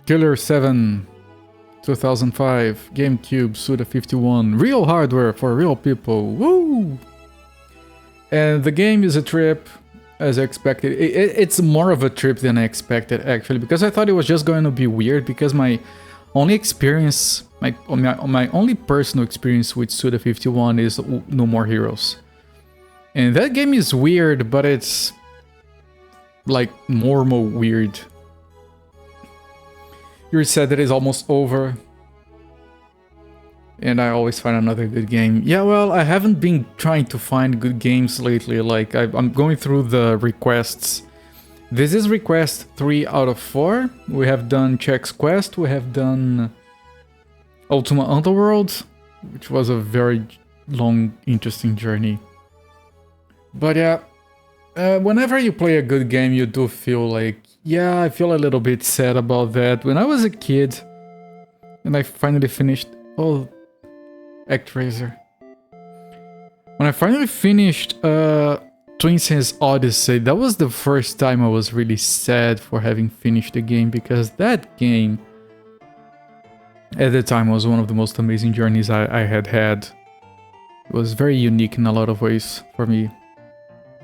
Killer7, 2005, GameCube, Suda51, real hardware for real people, woo! And the game is a trip, as I expected. It's more of a trip than I expected, actually, because I thought it was just going to be weird, because my only experience, my only personal experience with Suda51 is No More Heroes. And that game is weird, but it's like normal weird. You said that it's almost over. And I always find another good game. Yeah, well, I haven't been trying to find good games lately. Like, I'm going through the requests. This is request 3 out of 4. We have done Check's Quest. We have done Ultima Underworld, which was a very long, interesting journey. But yeah, whenever you play a good game, you do feel like, yeah, I feel a little bit sad about that. When I was a kid, and I finally finished... Oh, ActRaiser. When I finally finished Twin Sense Odyssey, that was the first time I was really sad for having finished the game, because that game, at the time, was one of the most amazing journeys I had had. It was very unique in a lot of ways for me.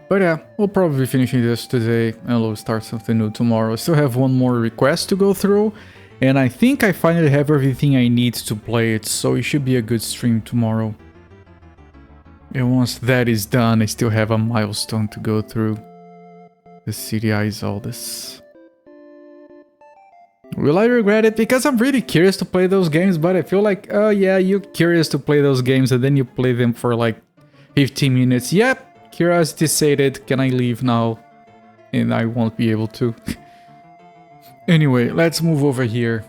But yeah, we'll probably be finishing this today, and we'll start something new tomorrow. I still have one more request to go through, and I think I finally have everything I need to play it, so it should be a good stream tomorrow. And once that is done, I still have a milestone to go through. The City Eyes, all this. Will I regret it? Because I'm really curious to play those games, but I feel like, oh yeah, you're curious to play those games, and then you play them for like 15 minutes. Yep. Curiosity sated, can I leave now? And I won't be able to. Anyway, let's move over here.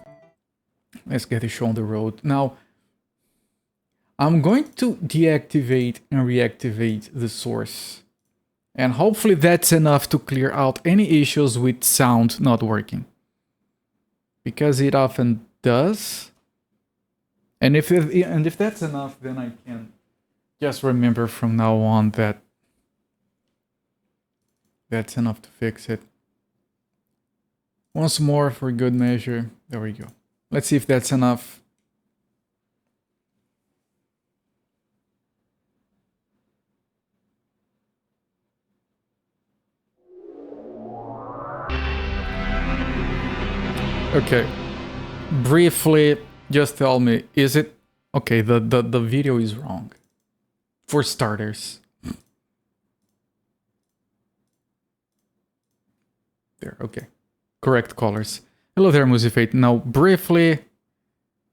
Let's get the show on the road. Now, I'm going to deactivate and reactivate the source. And hopefully that's enough to clear out any issues with sound not working. Because it often does. And if that's enough, then I can just remember from now on that that's enough to fix it. Once more for good measure. There we go. Let's see if that's enough. Okay. Briefly, just tell me, is it... Okay, the video is wrong. For starters. There, okay. Correct colors. Hello there, Musifate. Now, briefly...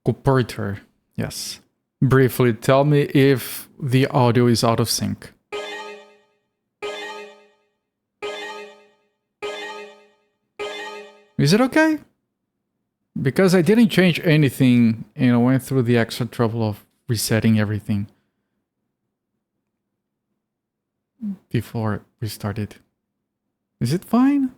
Cooperter. Yes. Briefly, tell me if the audio is out of sync. Is it okay? Because I didn't change anything, and I went through the extra trouble of resetting everything before we started. Is it fine?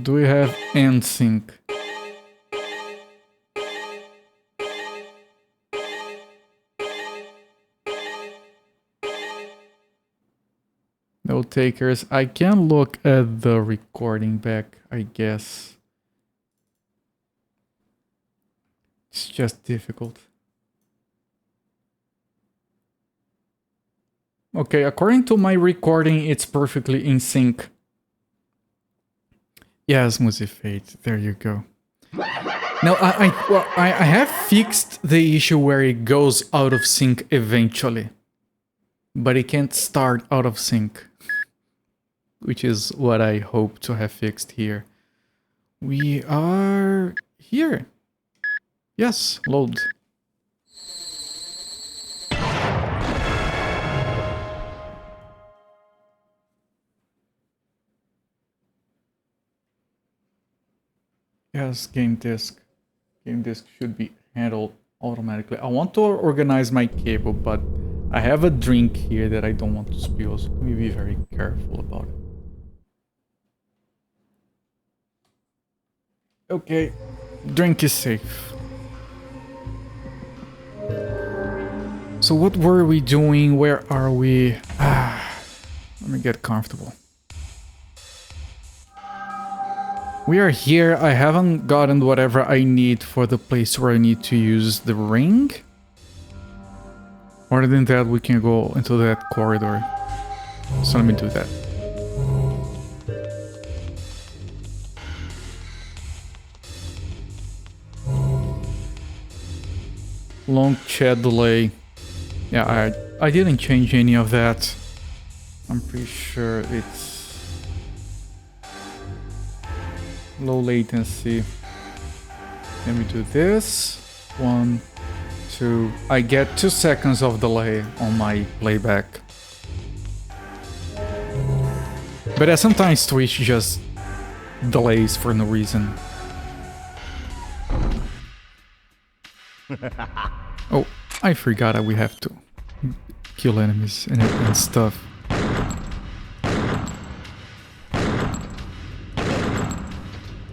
Do we have NSYNC? No takers. I can look at the recording back, I guess. It's just difficult. Okay, according to my recording, it's perfectly in sync. Yes, Musifate, there you go. Now, I have fixed the issue where it goes out of sync eventually. But it can't start out of sync. Which is what I hope to have fixed here. We are here. Yes, load. Yes, game disk. Game disk should be handled automatically. I want to organize my cable, but I have a drink here that I don't want to spill, so let me be very careful about it. Okay, drink is safe. So what were we doing? Where are we? Let me get comfortable. We are here. I haven't gotten whatever I need for the place where I need to use the ring. Other than that, we can go into that corridor. So let me do that. Long chat delay. Yeah, I didn't change any of that. I'm pretty sure it's low latency. Let me do this. 1, 2. I get 2 seconds of delay on my playback. But sometimes Twitch just delays for no reason. Oh, I forgot that we have to kill enemies and stuff.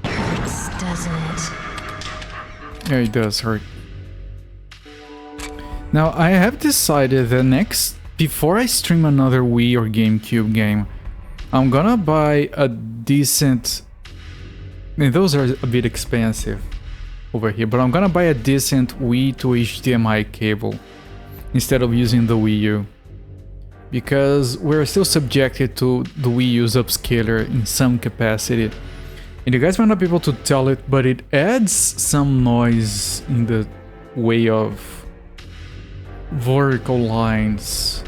Hurts, doesn't it? Yeah, it does hurt. Now, I have decided that before I stream another Wii or GameCube game, I'm gonna buy a decent... I mean, those are a bit expensive over here, but I'm gonna buy a decent Wii to HDMI cable instead of using the Wii U, because we're still subjected to the Wii U's upscaler in some capacity. And you guys might not be able to tell it, but it adds some noise in the way of vertical lines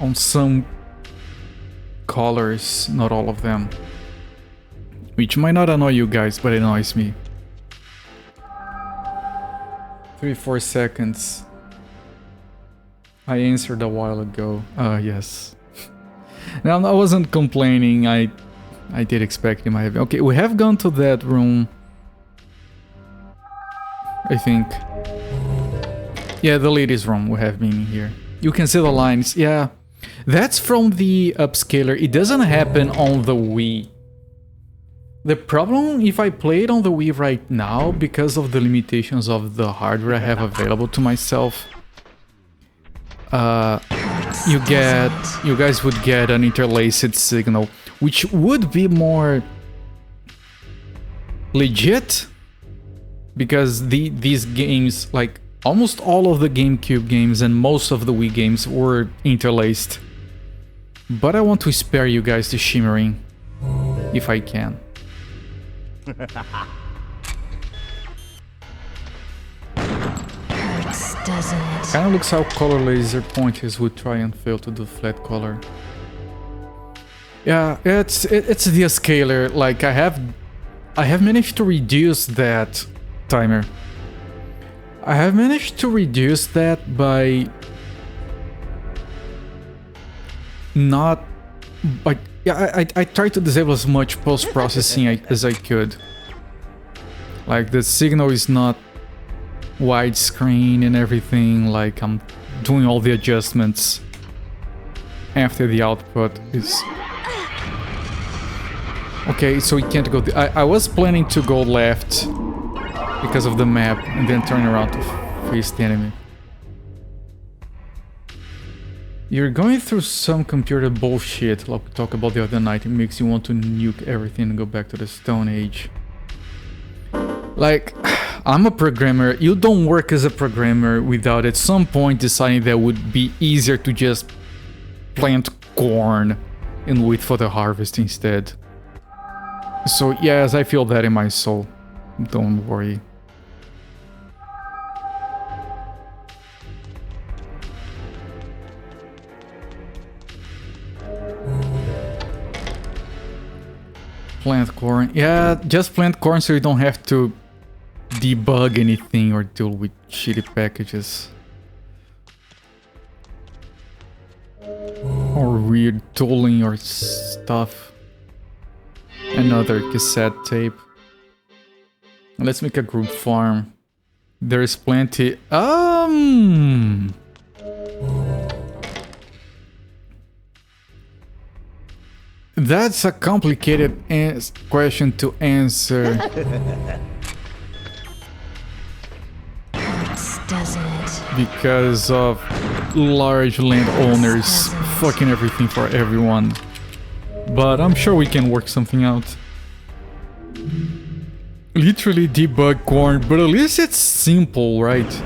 on some colors, not all of them. Which might not annoy you guys, but it annoys me. 3-4 seconds. I answered a while ago. Yes. Now, I wasn't complaining. I did expect him. Okay, we have gone to that room. I think. Yeah, the ladies' room. We have been here. You can see the lines. Yeah, that's from the upscaler. It doesn't happen on the Wii. The problem, if I play it on the Wii right now, because of the limitations of the hardware I have available to myself, you guys would get an interlaced signal, which would be more legit, because these games, like almost all of the GameCube games and most of the Wii games, were interlaced. But I want to spare you guys the shimmering, if I can. Hurts, doesn't it? Kinda looks how color laser pointers would try and fail to do flat color. Yeah, it's the scaler. Like I have managed to reduce that timer. I have managed to reduce that by not like. Yeah, I tried to disable as much post-processing as I could. Like, the signal is not widescreen and everything, like, I'm doing all the adjustments after the output is... Okay, so we can't go... I was planning to go left because of the map and then turn around to face the enemy. You're going through some computer bullshit, like we talked about the other night. It makes you want to nuke everything and go back to the Stone Age. Like, I'm a programmer. You don't work as a programmer without at some point deciding that it would be easier to just plant corn and wait for the harvest instead. So yes, I feel that in my soul. Don't worry. Plant corn. Yeah, just plant corn so you don't have to debug anything or deal with shitty packages. Or weird tooling or stuff. Another cassette tape. Let's make a group farm. There's plenty. That's a complicated question to answer. Hurts, doesn't it? because of large landowners fucking everything for everyone. But I'm sure we can work something out. Literally debug corn, but at least it's simple, right?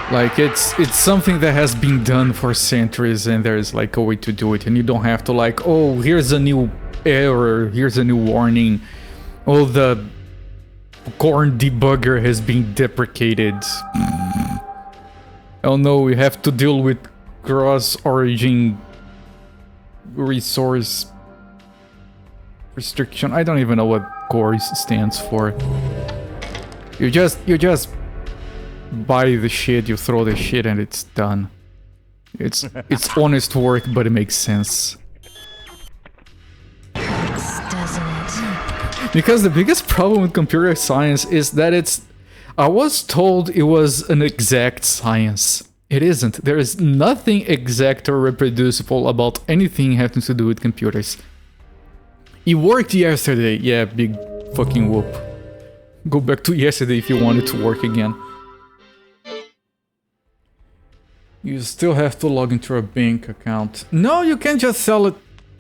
Like, it's something that has been done for centuries, and there's like a way to do it, and you don't have to like, oh, here's a new error, here's a new warning, oh, the corn debugger has been deprecated. Oh no, we have to deal with cross-origin resource restriction. I don't even know what CORS stands for. You just buy the shit, you throw the shit, and it's done. It's honest work, but it makes sense. Doesn't it? Because the biggest problem with computer science is that I was told it was an exact science. It isn't. There is nothing exact or reproducible about anything having to do with computers. It worked yesterday. Yeah, big fucking whoop. Go back to yesterday if you want it to work again. You still have to log into a bank account. No, you can just sell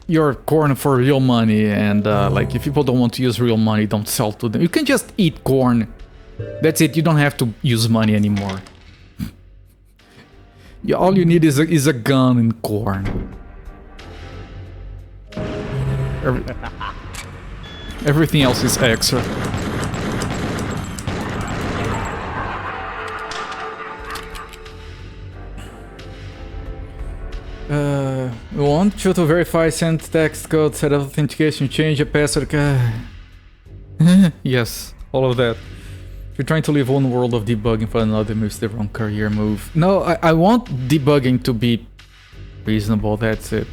your corn for real money, and like, if people don't want to use real money, don't sell to them. You can just eat corn. That's it. You don't have to use money anymore. Yeah, all you need is a gun and corn. Everything else is extra. We want you to verify, send text code, set up authentication, change a password. Yes, all of that. If you're trying to leave one world of debugging for another, moves the wrong career move. No, I want debugging to be reasonable, that's it.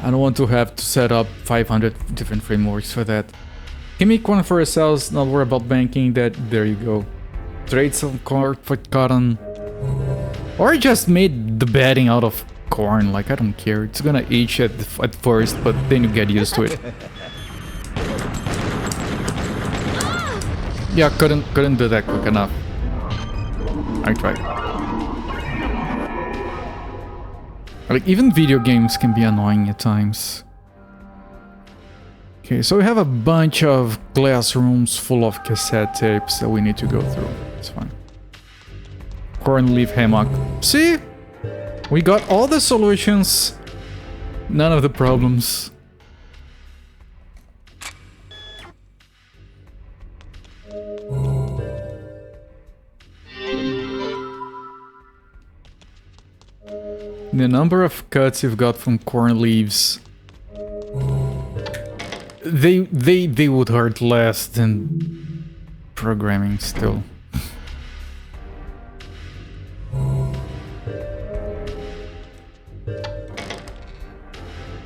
I don't want to have to set up 500 different frameworks for that. Can make one for ourselves, not worry about banking, there you go. Trade some corn for cotton. Or just made the bedding out of corn, like, I don't care. It's gonna age at first, but then you get used to it. Yeah, couldn't do that quick enough. I tried. Like, even video games can be annoying at times. Okay, so we have a bunch of glass rooms full of cassette tapes that we need to go through. It's fine. Corn leaf hammock. See? We got all the solutions. None of the problems. The number of cuts you've got from corn leaves, they would hurt less than programming still.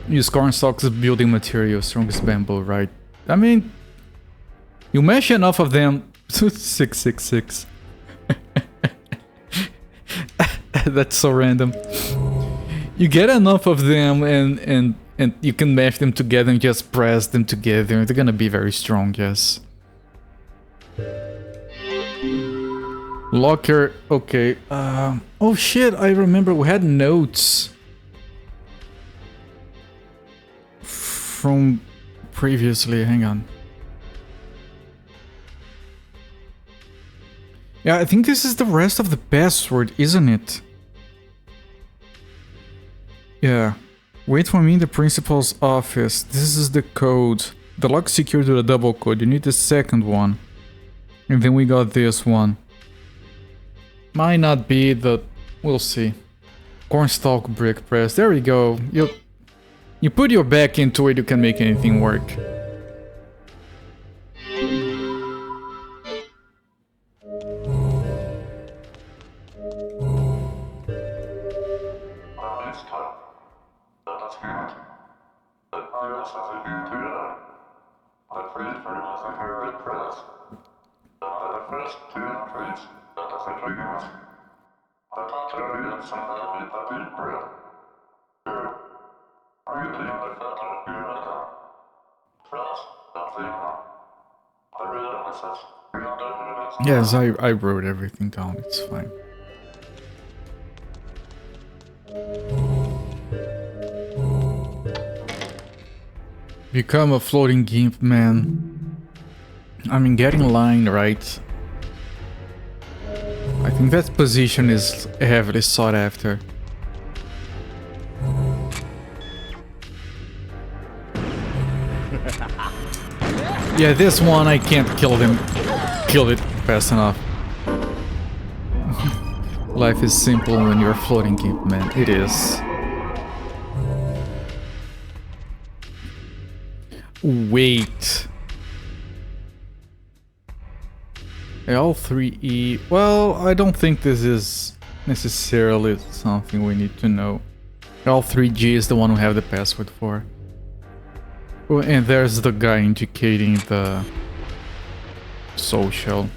Use corn stalks as building material, strongest bamboo, right? I mean, you mash enough of them. 666. That's so random. You get enough of them and you can mash them together and just press them together. They're gonna be very strong, yes. Locker, okay. Oh shit, I remember we had notes from previously, hang on. Yeah, I think this is the rest of the password, isn't it? Yeah. Wait for me in the principal's office. This is the code. The lock's secured with a double code. You need the second one. And then we got this one. Might not be the... We'll see. Cornstalk brick press. There we go. You put your back into it, you can make anything work. Yes, I wrote everything down. It's fine. Become a floating gimp, man. I mean, get in line, right? I think that position is heavily sought after. Yeah, this one I can't kill it fast enough. Life is simple when you're a floating gimp, man. It is. Wait. L3E. Well, I don't think this is necessarily something we need to know. L3G is the one we have the password for. Oh, and there's the guy indicating the social.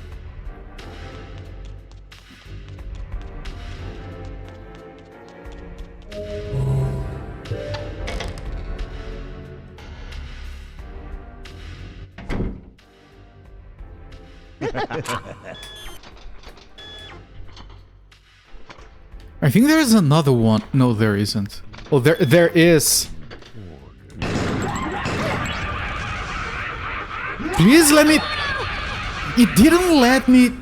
I think there's another one. No, there isn't. Oh, there is. Please let me... It didn't let me...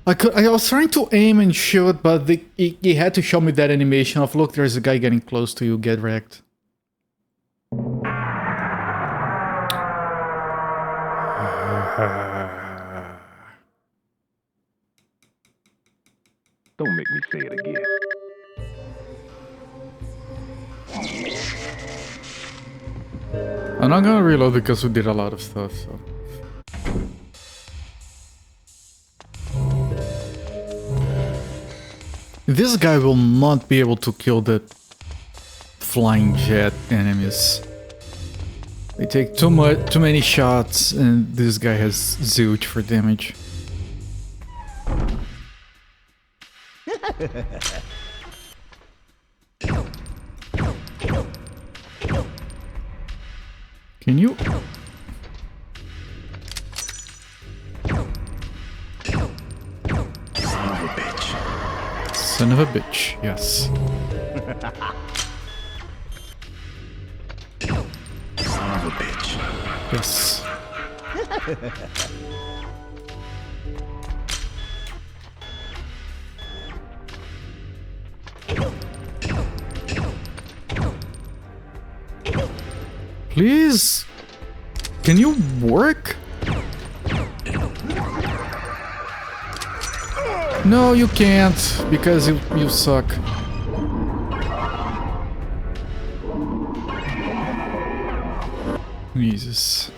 I was trying to aim and shoot, but it had to show me that animation of, look, there's a guy getting close to you, get wrecked. Don't make me say it again. I'm not gonna reload because we did a lot of stuff, so... This guy will not be able to kill the flying jet enemies. They take too many shots, and this guy has zilch for damage. Can you? Son of a bitch. Son of a bitch, yes. Son of a bitch. Yes. Please? Can you work? No, you can't, because you suck. Jesus.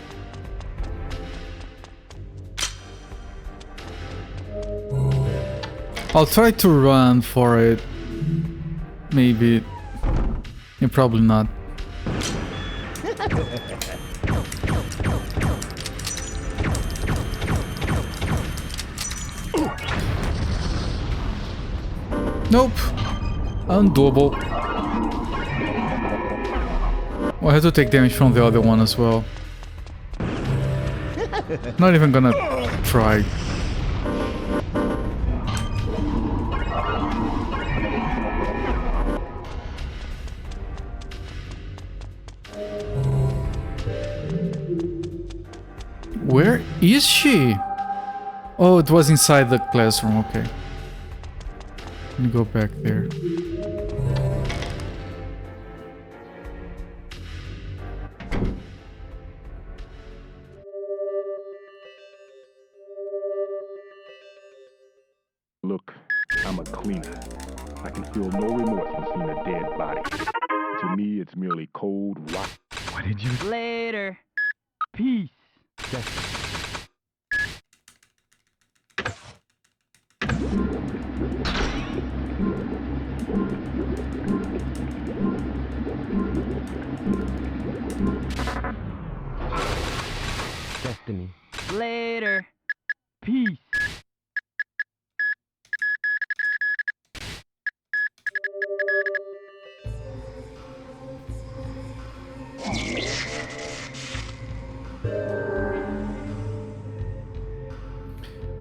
I'll try to run for it. Maybe. Yeah, probably not. Nope. Undoable. Well, I have to take damage from the other one as well. Not even gonna try. Where is she? Oh, it was inside the classroom, okay. Let me go back there. Look, I'm a cleaner. I can feel no remorse when seeing a dead body. To me, it's merely cold rock. What did you... Later. Peace. Destiny. Later. Peace.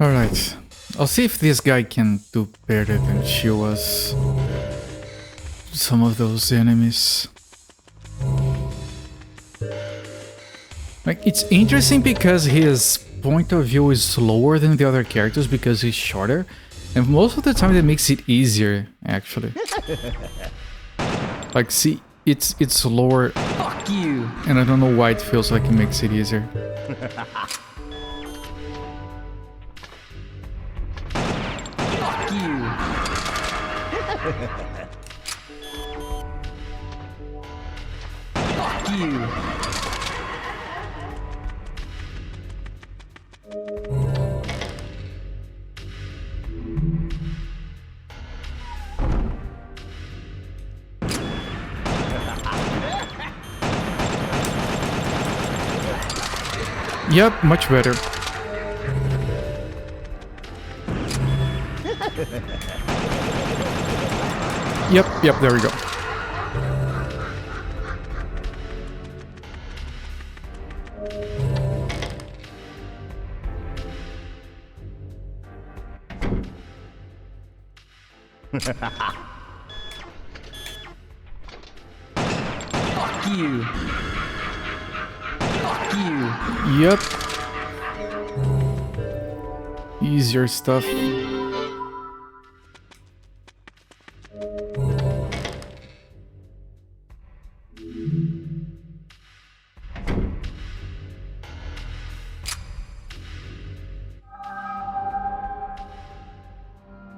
Alright. I'll see if this guy can do better than she was. Some of those enemies. Like, it's interesting because his point of view is slower than the other characters because he's shorter. And most of the time that makes it easier, actually. Like, see, it's slower. Fuck you. And I don't know why it feels like it makes it easier. Fuck you. Fuck you. Yep, much better. Yep, there we go. Fuck you. Fuck you. Yep. Easier stuff.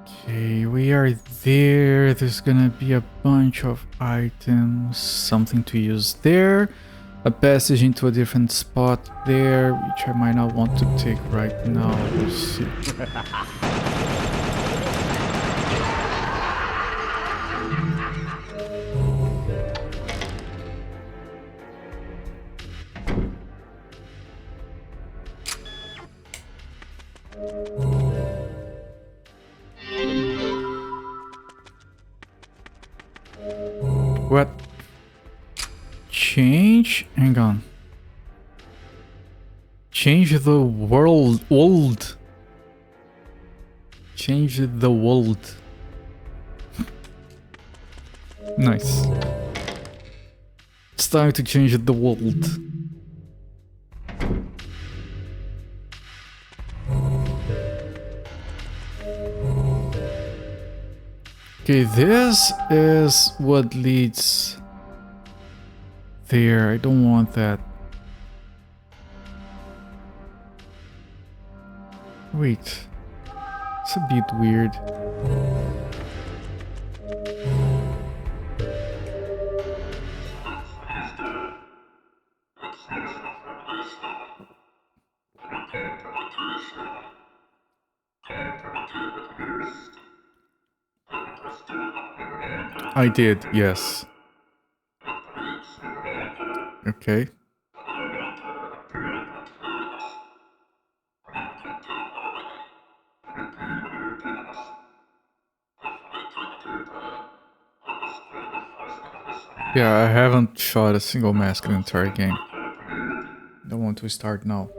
Okay, we are there. There's gonna be a bunch of items, something to use there. A passage into a different spot there, which I might not want to take right now. We'll see. What? Change? Hang on. Change the world. Change the world. Nice. It's time to change the world. Okay, this is what leads there. I don't want that. Wait. It's a bit weird. I did, yes. Okay. Yeah, I haven't shot a single mask in the entire game. Don't want to start now.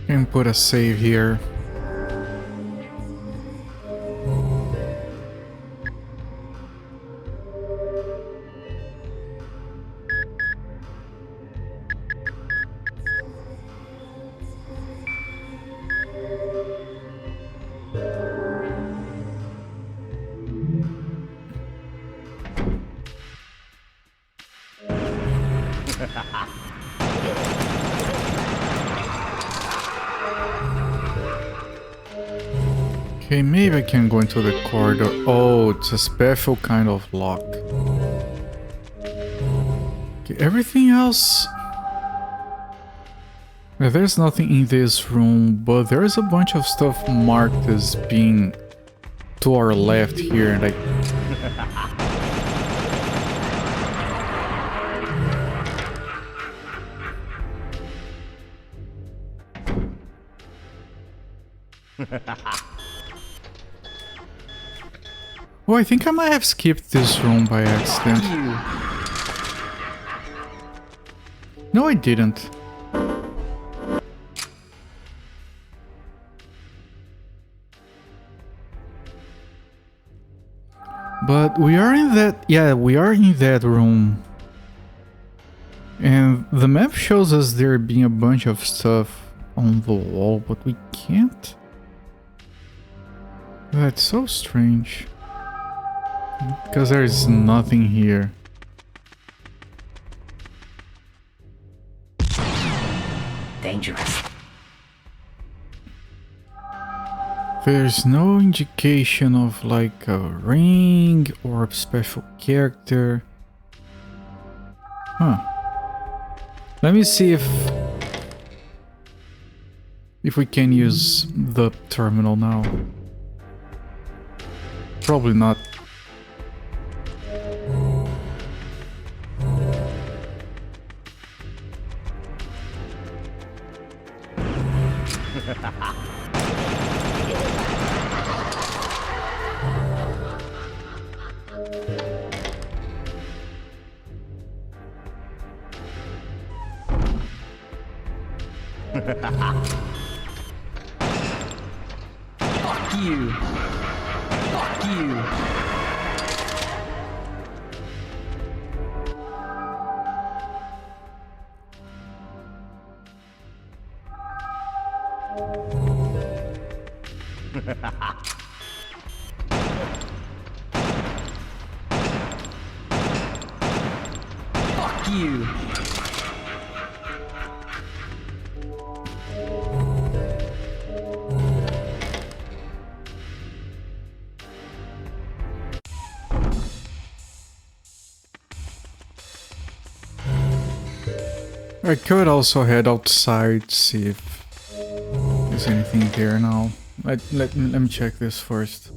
Can put a save here. Okay, maybe I can go into the corridor. Oh, it's a special kind of lock. Okay, everything else... Yeah, there's nothing in this room, but there's a bunch of stuff marked as being to our left here, and Oh, I think I might have skipped this room by accident. No, I didn't. But we are in that... Yeah, we are in that room. And the map shows us there being a bunch of stuff on the wall, but we can't. That's so strange. Because there's nothing here. Dangerous. There's no indication of like a ring or a special character. Huh. Let me see if we can use the terminal now. Probably not. Fuck you. Fuck you. Fuck you. I could also head outside, see if there's anything there now. Let me check this first.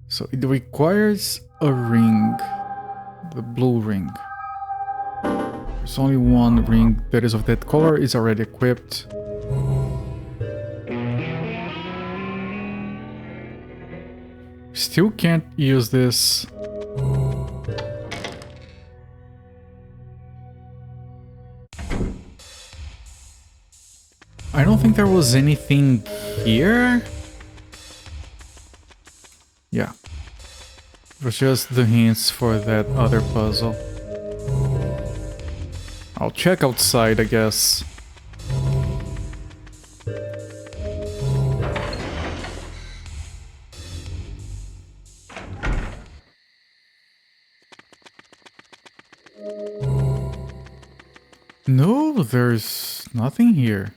So it requires a ring, the blue ring. There's only one ring that is of that color, is already equipped. Still can't use this. I don't think there was anything here. Yeah. It was just the hints for that other puzzle. I'll check outside, I guess. No, there's nothing here.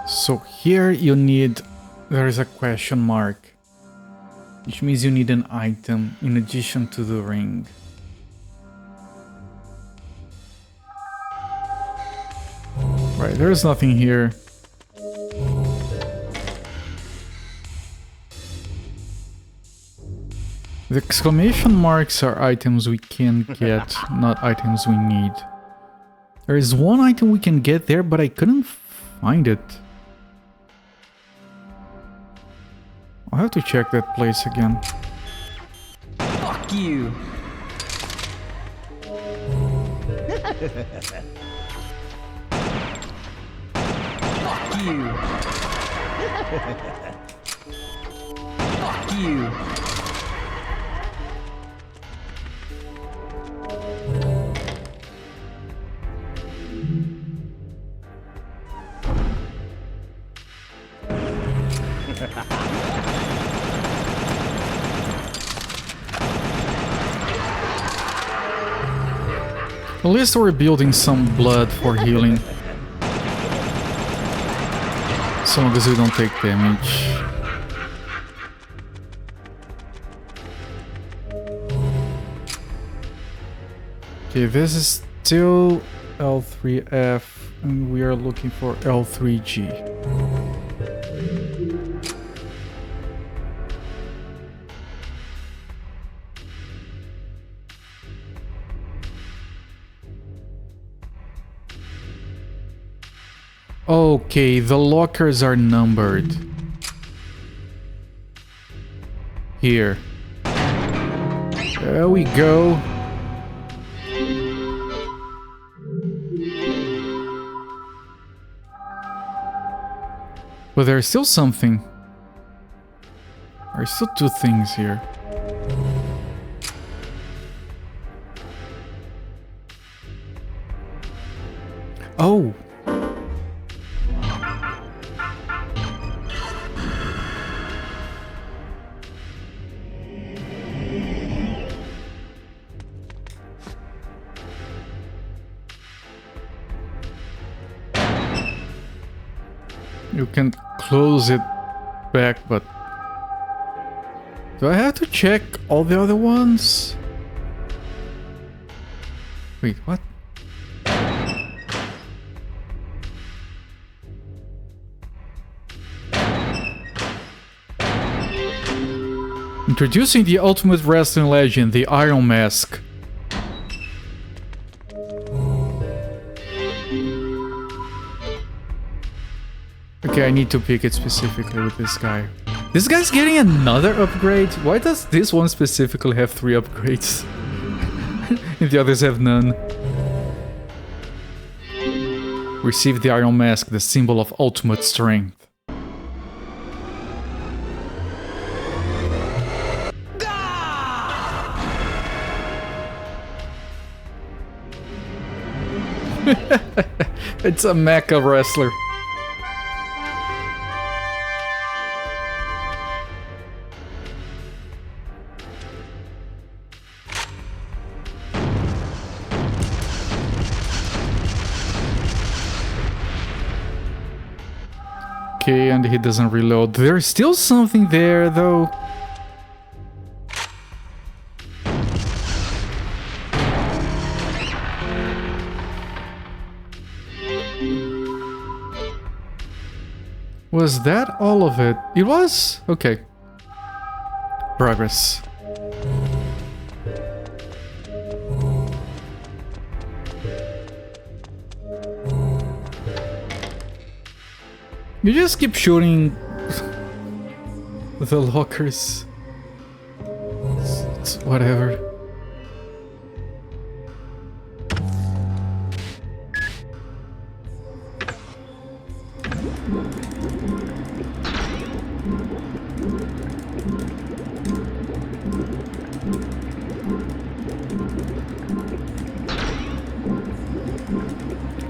So here you need, there is a question mark, which means you need an item in addition to the ring. Right, there's nothing here. The exclamation marks are items we can get, not items we need. There is one item we can get there, but I couldn't find it. I'll have to check that place again. Fuck you. Fuck you. Fuck you. At least we're building some blood for healing. So long as we don't take damage. Okay, this is still L3F and we are looking for L3G. Okay, the lockers are numbered. Here. There we go. But there's still something. There's still two things here. Oh! You can close it back, but... do I have to check all the other ones? Wait, what? Introducing the ultimate wrestling legend, the Iron Mask. Okay, I need to pick it specifically with this guy. This guy's getting another upgrade? Why does this one specifically have 3 upgrades? And the others have none. Receive the Iron Mask, the symbol of ultimate strength. It's a mecha wrestler. Okay, and he doesn't reload. There's still something there, though. Was that all of it? It was? Okay. Progress. You just keep shooting the lockers. It's whatever.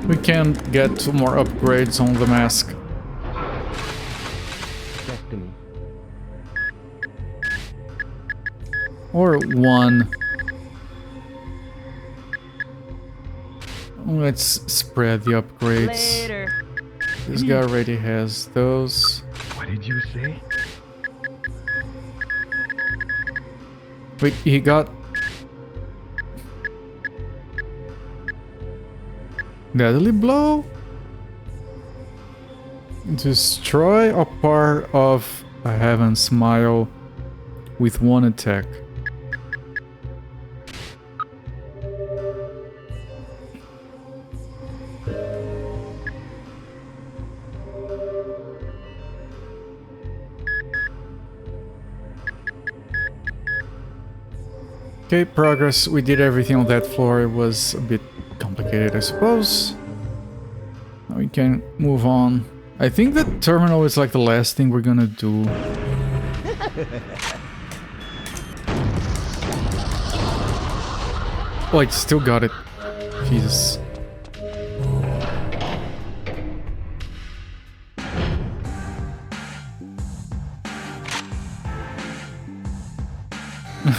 We can get 2 more upgrades on the mask. Or 1. Let's spread the upgrades. Later. This guy already has those. What did you say? Wait, he got... Deadly Blow? Destroy a part of a Heaven Smile with 1 attack. Okay, progress. We did everything on that floor. It was a bit complicated, I suppose. Now we can move on. I think the terminal is like the last thing we're gonna do. Oh, I still got it. Jesus.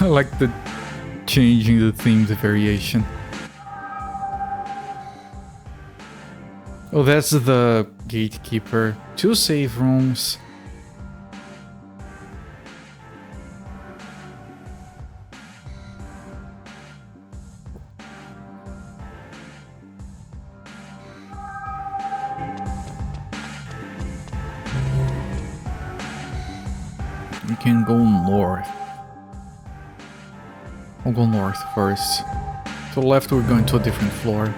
I like the changing the theme, the variation. Oh, that's the gatekeeper. 2 save rooms. We can go north. I'll go north first. To the left, we're going to a different floor.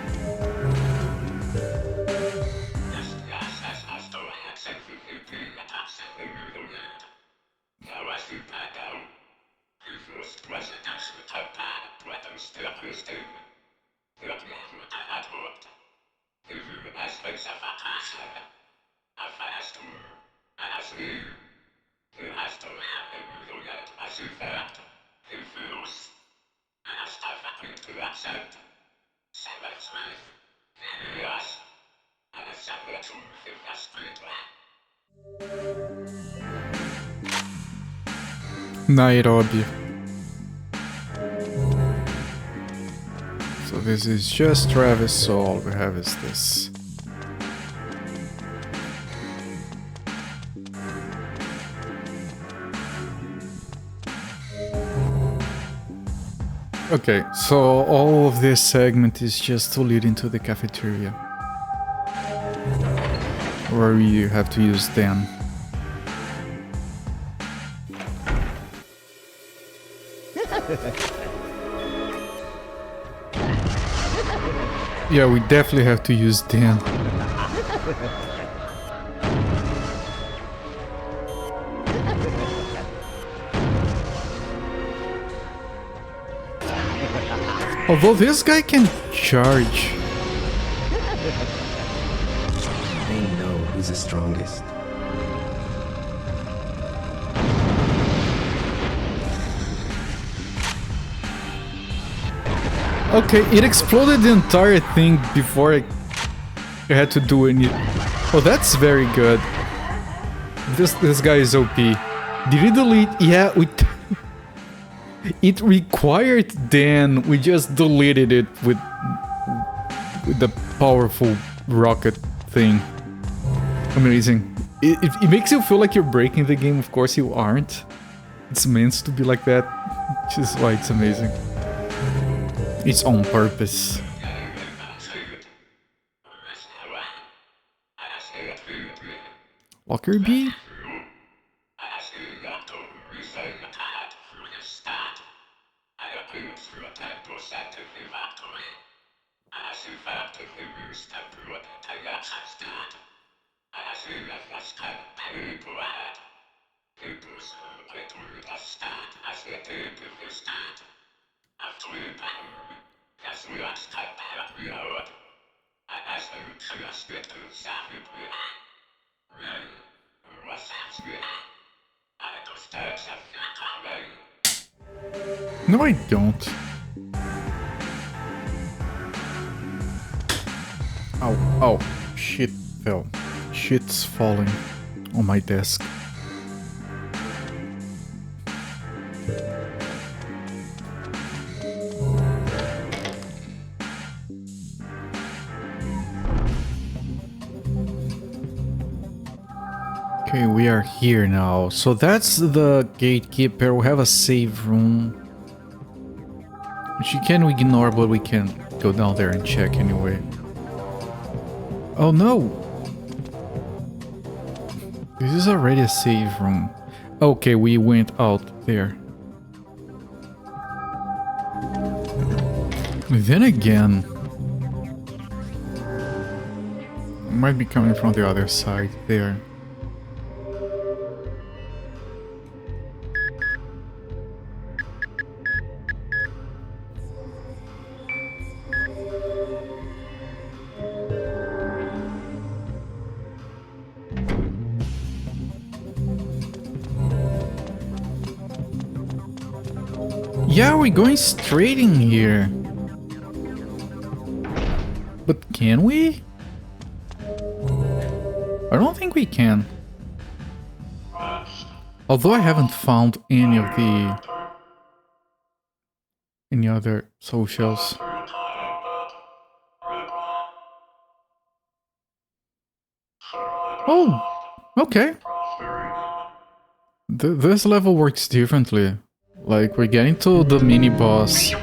Nairobi. So this is just Travis, so all we have is this. Okay, so all of this segment is just to lead into the cafeteria, where you have to use Dan. Yeah, we definitely have to use Dan. Although this guy can charge. They know who's the strongest. Okay, it exploded the entire thing before I had to do any... Oh, that's very good. This guy is OP. Did he delete? Yeah, we... It required Dan, we just deleted it with the powerful rocket thing. Amazing. It makes you feel like you're breaking the game, of course you aren't. It's meant to be like that, which is why it's amazing. It's on purpose. Locker B? No, I don't. Ow, ow, shit fell. Shit's falling on my desk. Okay, we are here now. So that's the gatekeeper. We have a save room, which you can ignore, but we can go down there and check anyway. Oh no! This is already a save room. Okay, we went out there. Then again, might be coming from the other side there. Yeah, we're going straight in here. But can we? I don't think we can. Although I haven't found any other socials. Oh, okay. This level works differently. Like, we're getting to the mini-boss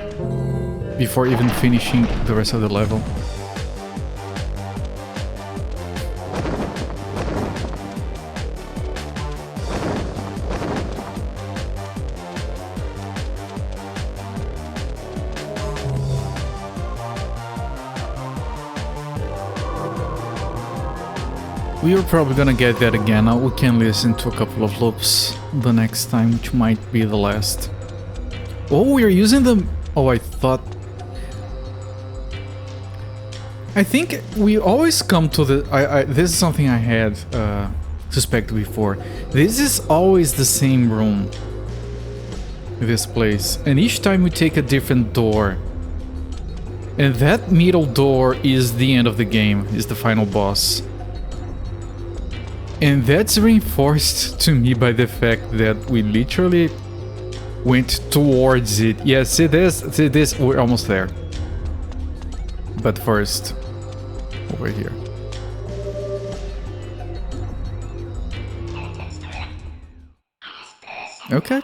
before even finishing the rest of the level. We are probably gonna get that again. Now we can listen to a couple of loops the next time, which might be the last. Oh, we are using them. Oh, I thought. I think we always come to the. This is something I had suspected before. This is always the same room. This place. And each time we take a different door. And that middle door is the end of the game, is the final boss. And that's reinforced to me by the fact that we literally went towards it. Yeah, see this, we're almost there. But first, over here. Okay.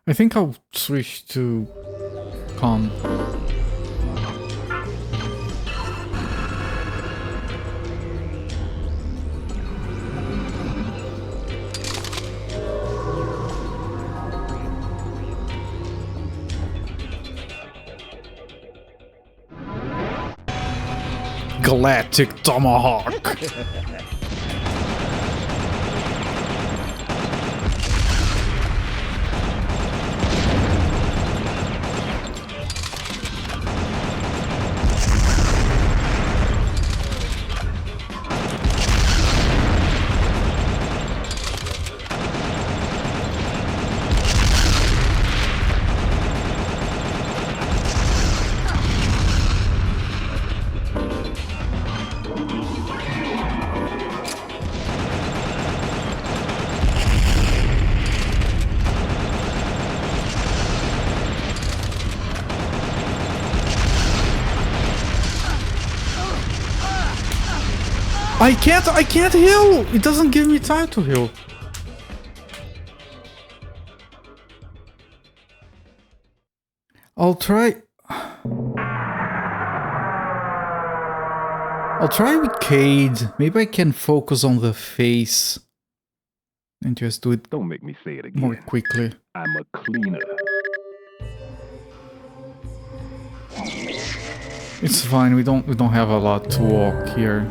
I think I'll switch to calm. Galactic Tomahawk. I can't heal! It doesn't give me time to heal. I'll try with Cade. Maybe I can focus on the face and just do it Don't make me say it again. more quickly. I'm a cleaner. It's fine, we don't have a lot to walk here.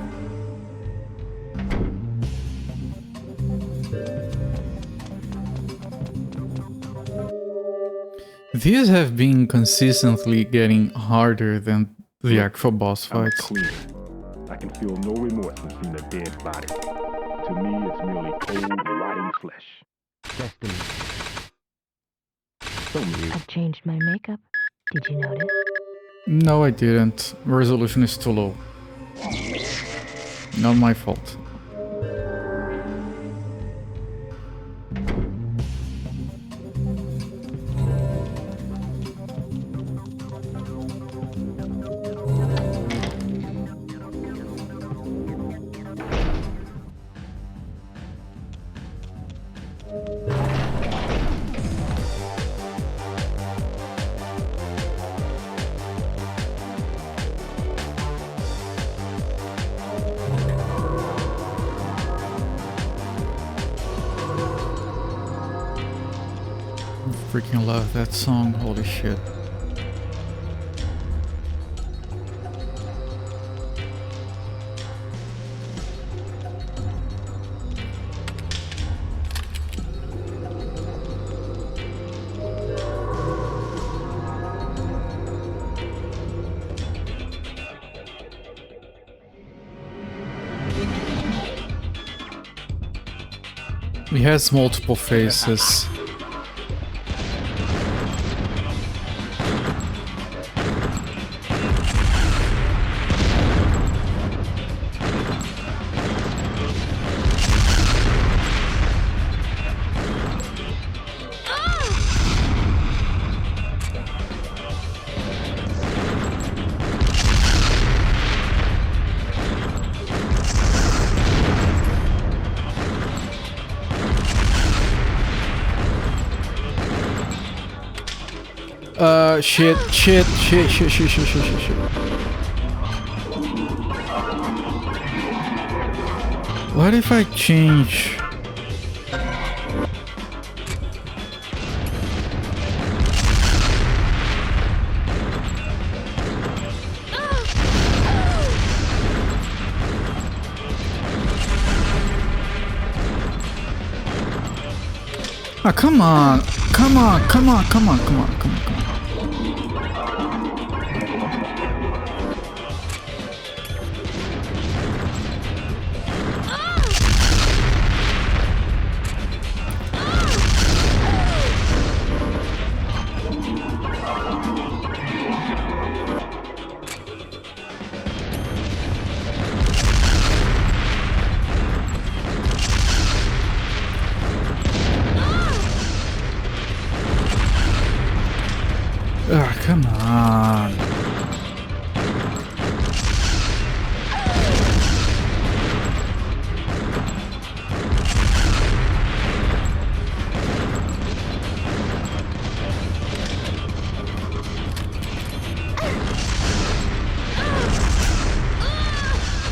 These have been consistently getting harder than the actual boss I'm a fights. cleaner. I can feel no remorse when seeing a dead body. To me, it's merely cold, rotting flesh. Destiny. So mute. I've changed my makeup. Did you notice? No, I didn't. Resolution is too low. Not my fault. Freaking love that song, holy shit. He has multiple faces. Shit. What if I change? Ah, come on. Come on, come on, come on, come on, come on, come on. Ah, come on.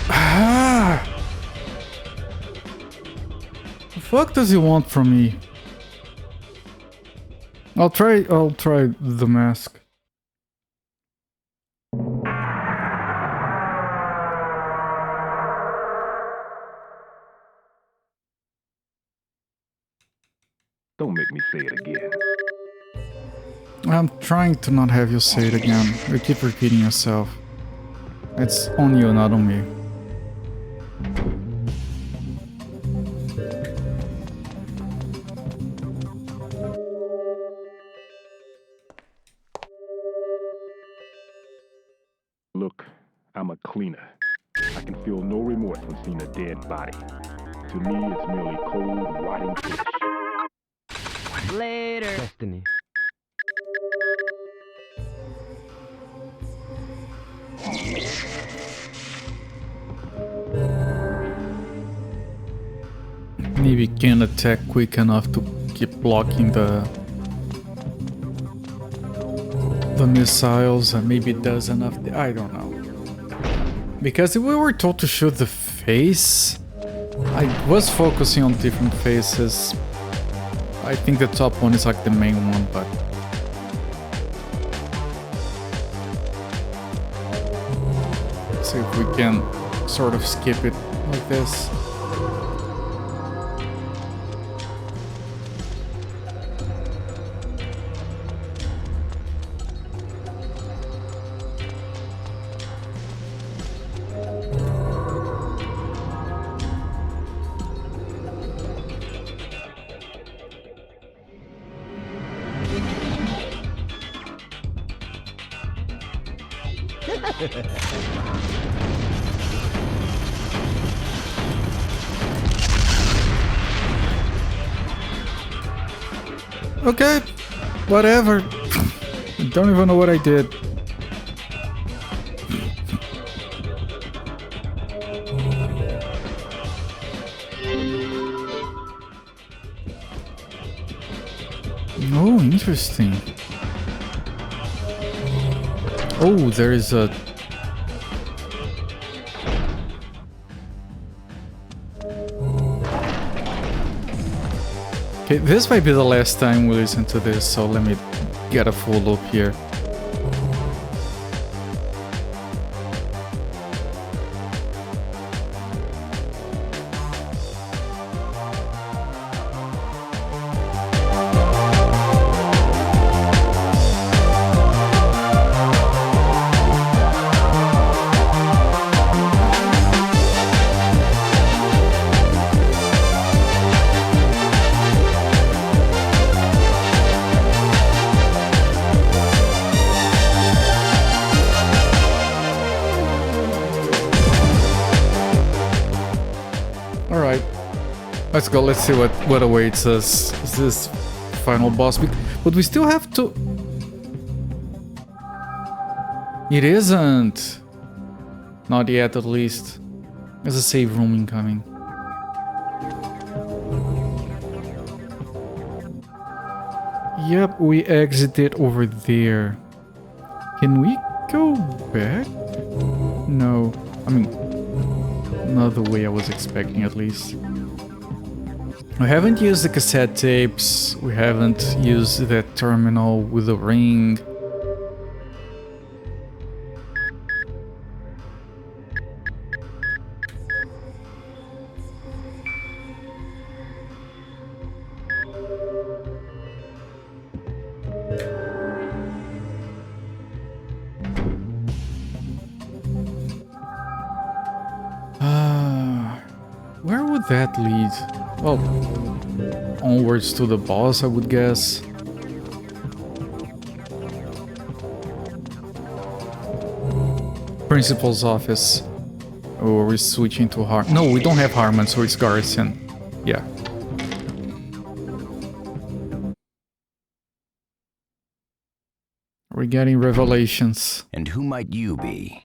Ah! The fuck does he want from me? I'll try the mask. Don't make me say it again. I'm trying to not have you say it again. You keep repeating yourself. It's on you, not on me. Look, I'm a cleaner. I can feel no remorse when seeing a dead body. To me, it's merely cold, rotting fish. Later. Destiny. Maybe can't attack quick enough to keep blocking the missiles, and maybe it does enough. I don't know. Because if we were told to shoot the face, I was focusing on different faces. I think the top one is like the main one, but let's see if we can sort of skip it like this. Okay, whatever. Don't even know what I did. Oh, interesting. Oh, there is a... Okay, this might be the last time we listen to this, so let me get a full loop here. Alright, let's go, let's see what awaits us. Is this final boss? But we still have to... It isn't! Not yet, at least. There's a save room incoming. Yep, we exited over there. Can we go back? No, I mean... not the way I was expecting, at least. We haven't used the cassette tapes, we haven't used that terminal with the ring. Where would that lead? Well, onwards to the boss, I would guess. Principal's office. Oh, we're switching to Harman. No, we don't have Harman, so it's Garcian. Yeah. We're getting revelations. And who might you be?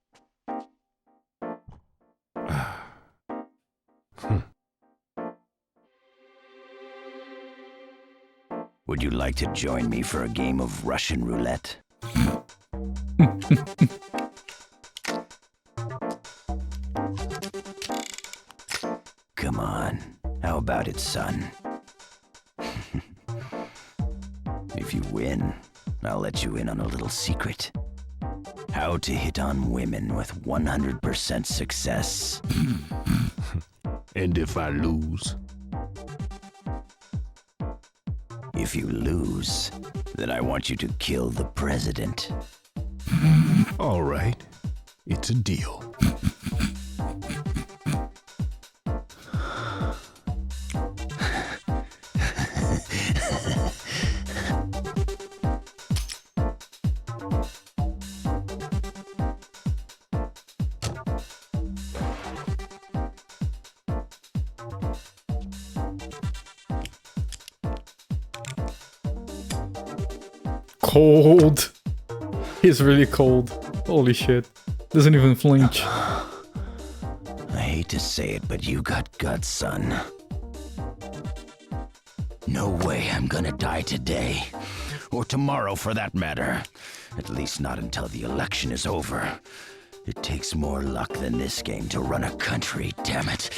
Would you like to join me for a game of Russian roulette? Come on, how about it, son? If you win, I'll let you in on a little secret. How to hit on women with 100% success. And if I lose? If you lose, then I want you to kill the president. All right, it's a deal. Cold. He's really cold. Holy shit. Doesn't even flinch. I hate to say it, but you got guts, son. No way I'm gonna die today. Or tomorrow, for that matter. At least not until the election is over. It takes more luck than this game to run a country, damn it.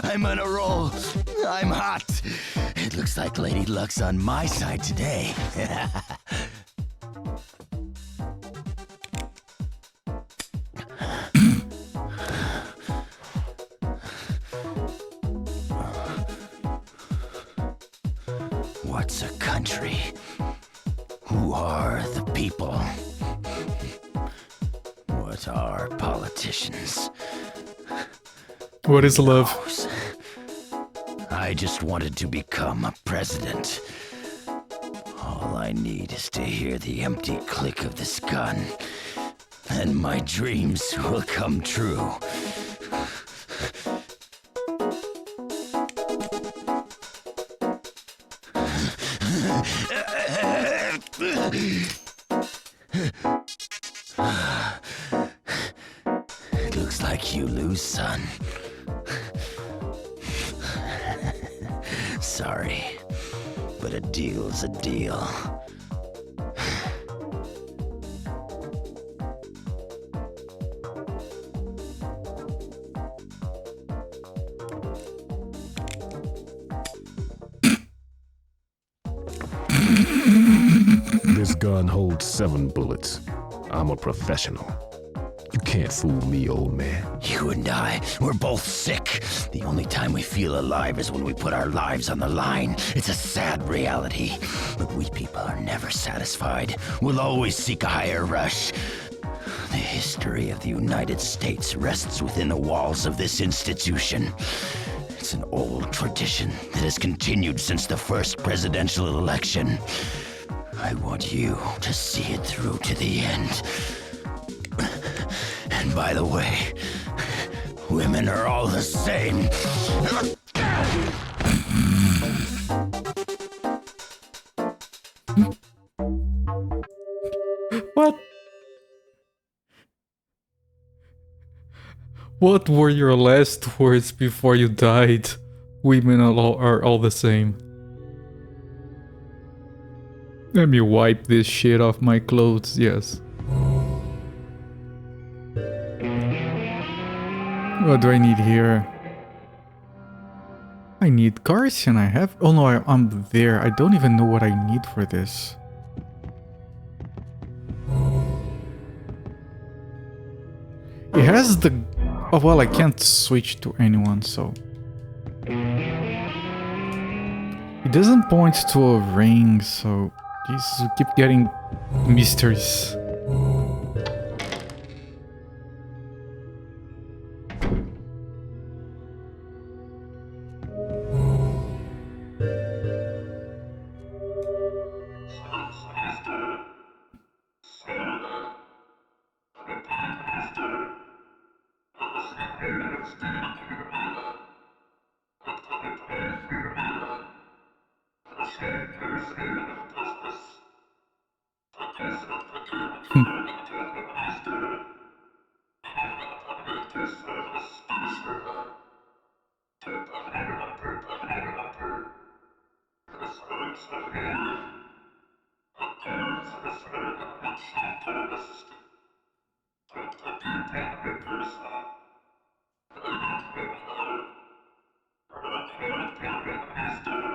I'm on a roll. I'm hot. It looks like Lady Luck's on my side today. What's a country? Who are the people? What are politicians? What is love? I just wanted to become a president. All I need is to hear the empty click of this gun, and my dreams will come true. It looks like you lose, son. Sorry, but a deal's a deal. This gun holds 7 bullets. I'm a professional. You can't fool me, old man. You and I, we're both sick. The only time we feel alive is when we put our lives on the line. It's a sad reality. But we people are never satisfied. We'll always seek a higher rush. The history of the United States rests within the walls of this institution. It's an old tradition that has continued since the first presidential election. I want you to see it through to the end. And by the way, women are all the same. What? What were your last words before you died? Women are all the same. Let me wipe this shit off my clothes, yes. What do I need here? I need Garcian, I have... Oh no, I'm there. I don't even know what I need for this. It has the Oh well, I can't switch to anyone, so... It doesn't point to a ring, so... Jesus, we keep getting mysteries.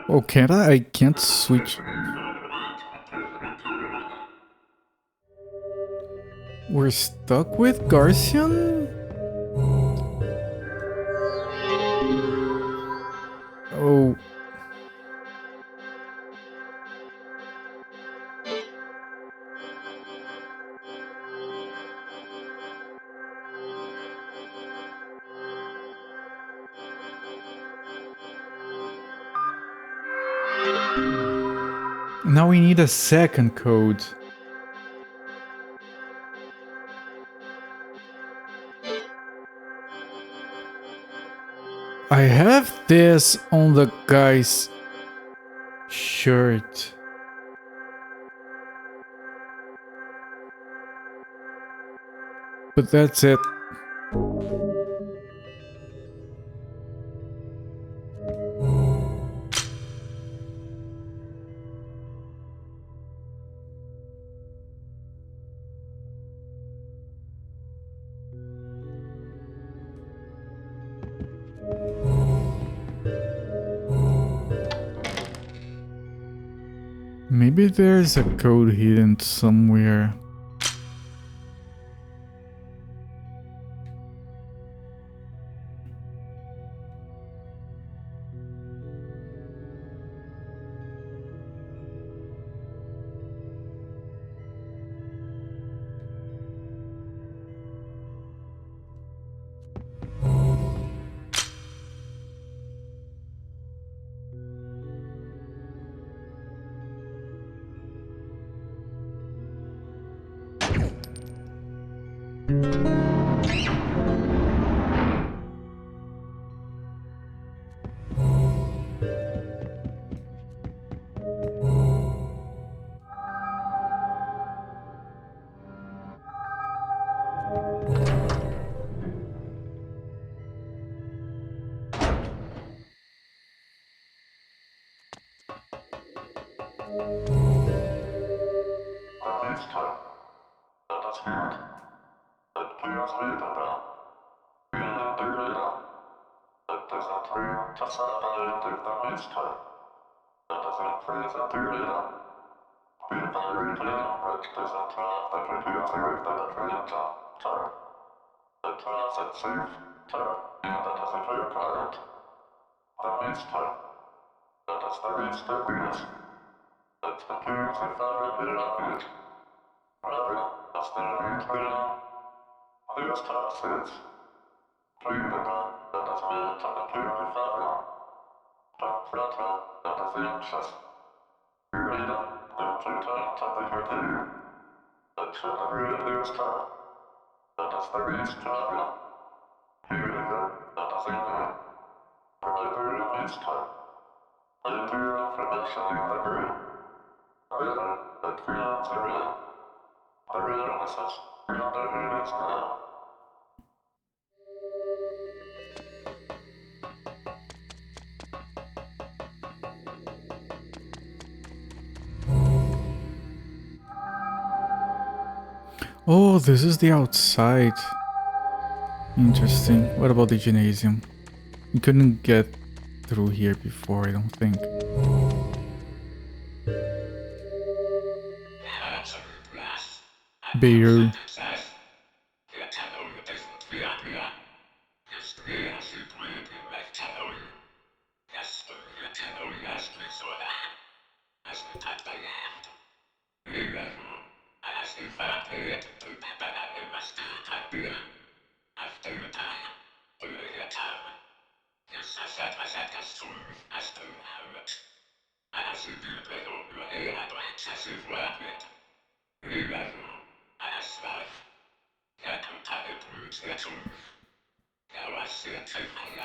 Oh, can't I? I can't switch. We're stuck with Garcian? Oh. Now we need a second code. I have this on the guy's shirt. But that's it. Maybe there's a code hidden somewhere. Oh, this is the outside. Interesting. What about the gymnasium? We couldn't get through here before, I don't think. Bear.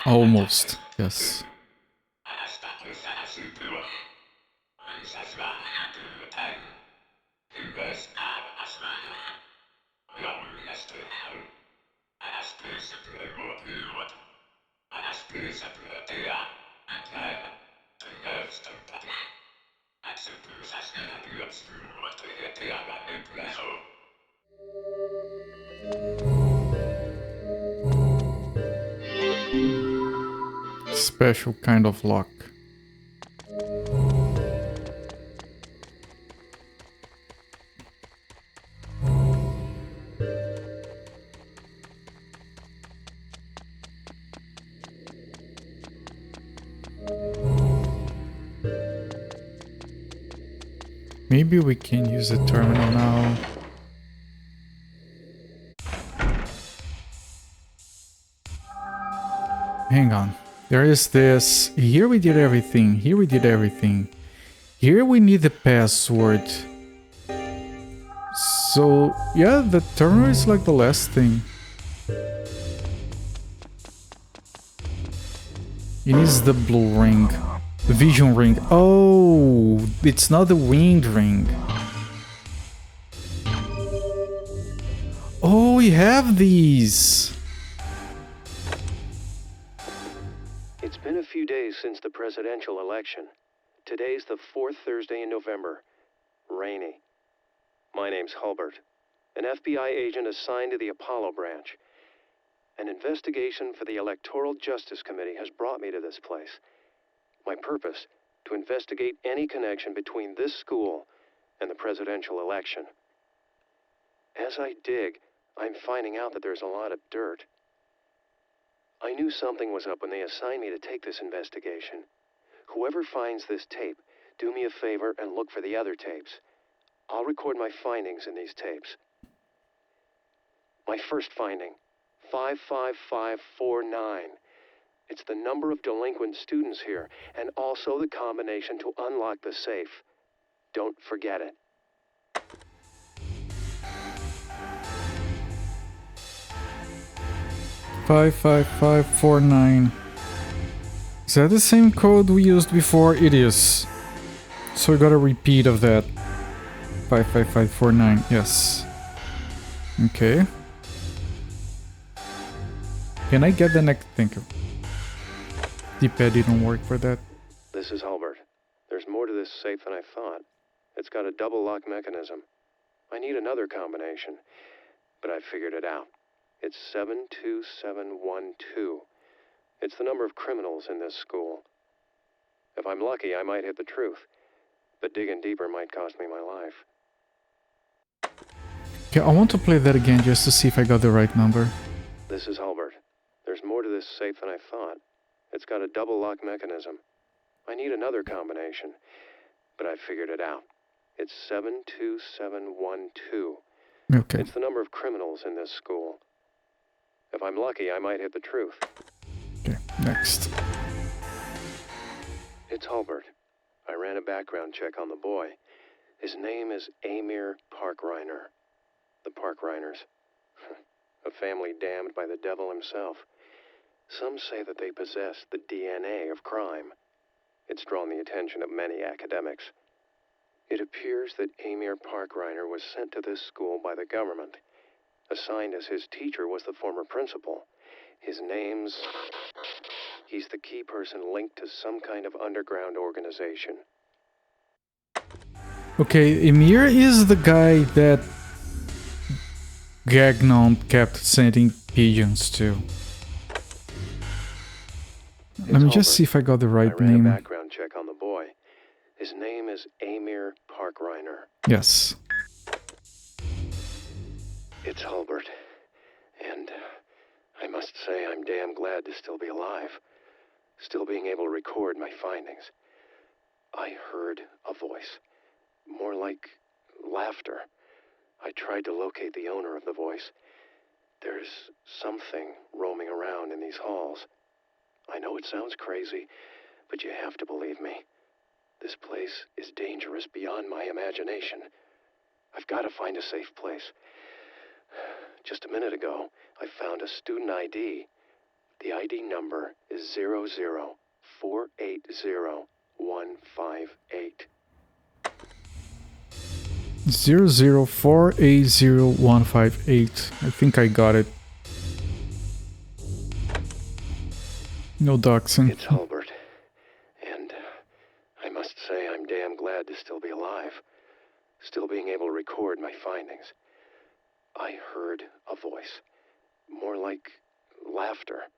Almost, yes. Special kind of lock. Maybe we can use the terminal now. Hang on. There is this. Here we did everything. Here we did everything. Here we need the password. So, yeah, the terminal is like the last thing. It is the blue ring. The vision ring. Oh, it's not the winged ring. Oh, we have these. It's been a few days since the presidential election. Today's the 4th Thursday in November. Rainy. My name's Hulbert, an FBI agent assigned to the Apollo branch. An investigation for the Electoral Justice Committee has brought me to this place. My purpose, to investigate any connection between this school and the presidential election. As I dig, I'm finding out that there's a lot of dirt. I knew something was up when they assigned me to take this investigation. Whoever finds this tape, do me a favor and look for the other tapes. I'll record my findings in these tapes. My first finding, 55549. It's the number of delinquent students here, and also the combination to unlock the safe. Don't forget it. $55549. Is that the same code we used before? It is. So we got a repeat of that. 55549, yes. Okay. Can I get the next? Thank you. D-pad didn't work for that. This is Hulbert. There's more to this safe than I thought. It's got a double lock mechanism. I need another combination, but I figured it out. It's 72712. It's the number of criminals in this school. If I'm lucky, I might hit the truth, but digging deeper might cost me my life. Okay, I want to play that again just to see if I got the right number. This is Hulbert. There's more to this safe than I thought. It's got a double lock mechanism. I need another combination, but I figured it out. It's 72712. Okay. It's the number of criminals in this school. If I'm lucky, I might hit the truth. Okay, next. It's Hulbert. I ran a background check on the boy. His name is Amir Parkreiner. The Parkreiners. A family damned by the devil himself. Some say that they possess the DNA of crime. It's drawn the attention of many academics. It appears that Amir Parkreiner was sent to this school by the government. Assigned as his teacher was the former principal. His name's... He's the key person linked to some kind of underground organization. Okay, Emir is the guy that Gagnon kept sending pigeons to. Let me just see if I got the right I ran name. a background check on the boy. His name is Amir Parkreiner. Yes. It's Hulbert. And I must say I'm damn glad to still be alive. Still being able to record my findings. I heard a voice. more like laughter. I tried to locate the owner of the voice. There's something roaming around in these halls. I know it sounds crazy, but you have to believe me. This place is dangerous beyond my imagination. I've got to find a safe place. Just a minute ago, I found a student ID. The ID number is 00480-158. 00480-158. I think I got it. No doxing. It's Hulbert. And I must say I'm damn glad to still be alive. Still being able to record my findings. I heard a voice. More like laughter.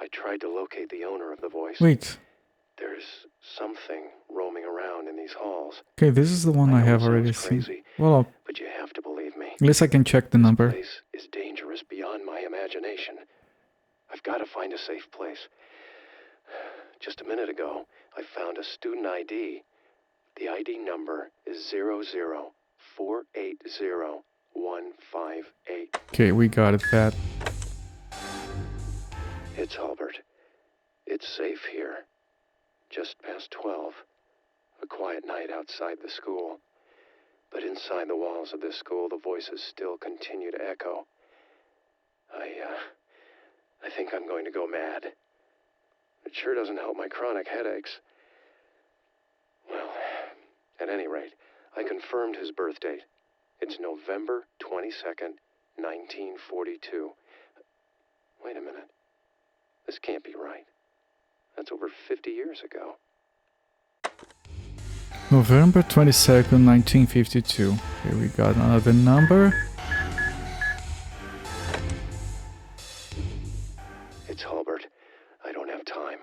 I tried to locate the owner of the voice. Wait. There's something roaming around in these halls. Okay, this is the one I know have it already sounds seen. crazy, Well, but you have to believe me. at least I can check the number. This place is dangerous beyond my imagination. I've got to find a safe place. Just a minute ago, I found a student ID. The ID number is 00480-158. Okay, we got it, that. It's Hulbert. It's safe here. Just past 12. A quiet night outside the school. But inside the walls of this school, the voices still continue to echo. I think I'm going to go mad. It sure doesn't help my chronic headaches. Well, at any rate, I confirmed his birth date. It's November 22nd, 1942. Wait a minute. This can't be right. That's over 50 years ago. November 22nd, 1952. Here we got another number. It's Hulbert. I don't have time,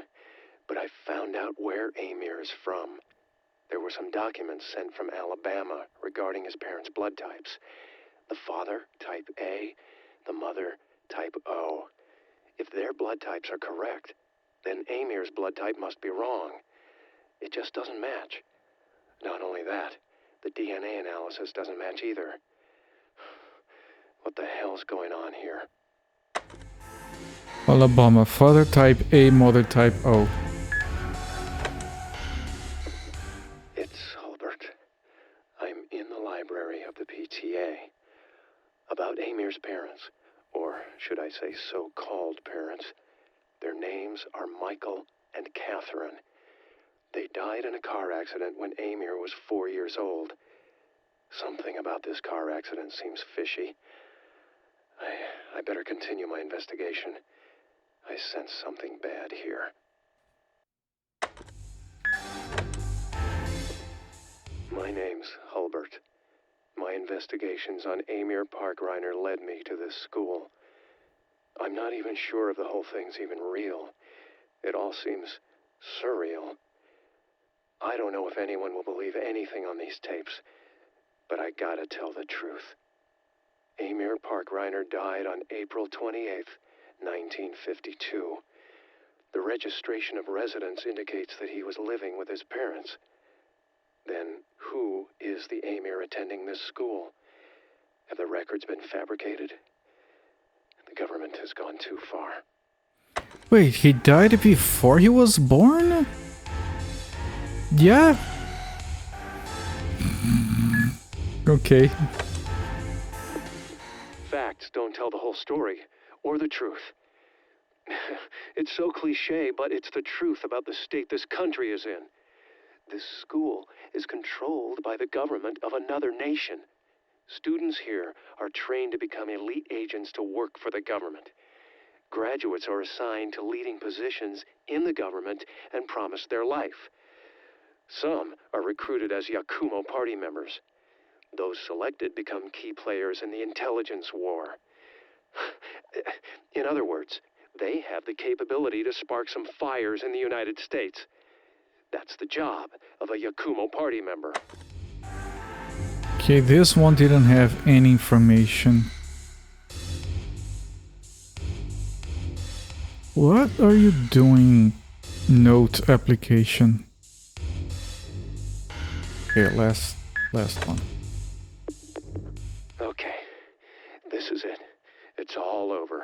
but I found out where Amir is from. There were some documents sent from Alabama regarding his parents' blood types. The father, type A, the mother, type O. If their blood types are correct, then Amir's blood type must be wrong. It just doesn't match. Not only that, the DNA analysis doesn't match either. What the hell's going on here? Alabama, father type A, mother type O. It's Hulbert. I'm in the library of the PTA. About Amir's parents, or should I say so-called parents. Their names are Michael and Catherine. They died in a car accident when Amir was 4 years old. Something about this car accident seems fishy. I better continue my investigation. I sense something bad here. My name's Hulbert. My investigations on Amir Parkreiner led me to this school. I'm not even sure if the whole thing's even real. It all seems surreal. I don't know if anyone will believe anything on these tapes, but I gotta tell the truth. Amir Parkreiner died on April 28th, 1952. The registration of residence indicates that he was living with his parents. Then, who is the Amir attending this school? Have the records been fabricated? The government has gone too far. Wait, he died before he was born? Yeah. Okay. Facts don't tell the whole story, or the truth. It's so cliche, but it's the truth about the state this country is in. This school is controlled by the government of another nation. Students here are trained to become elite agents to work for the government. Graduates are assigned to leading positions in the government and promised their life. Some are recruited as Yakumo party members. Those selected become key players in the intelligence war. In other words, they have the capability to spark some fires in the United States. That's the job of a Yakumo party member. Okay, this one didn't have any information. What are you doing? Note application. Okay, last one. Okay, this is it. It's all over.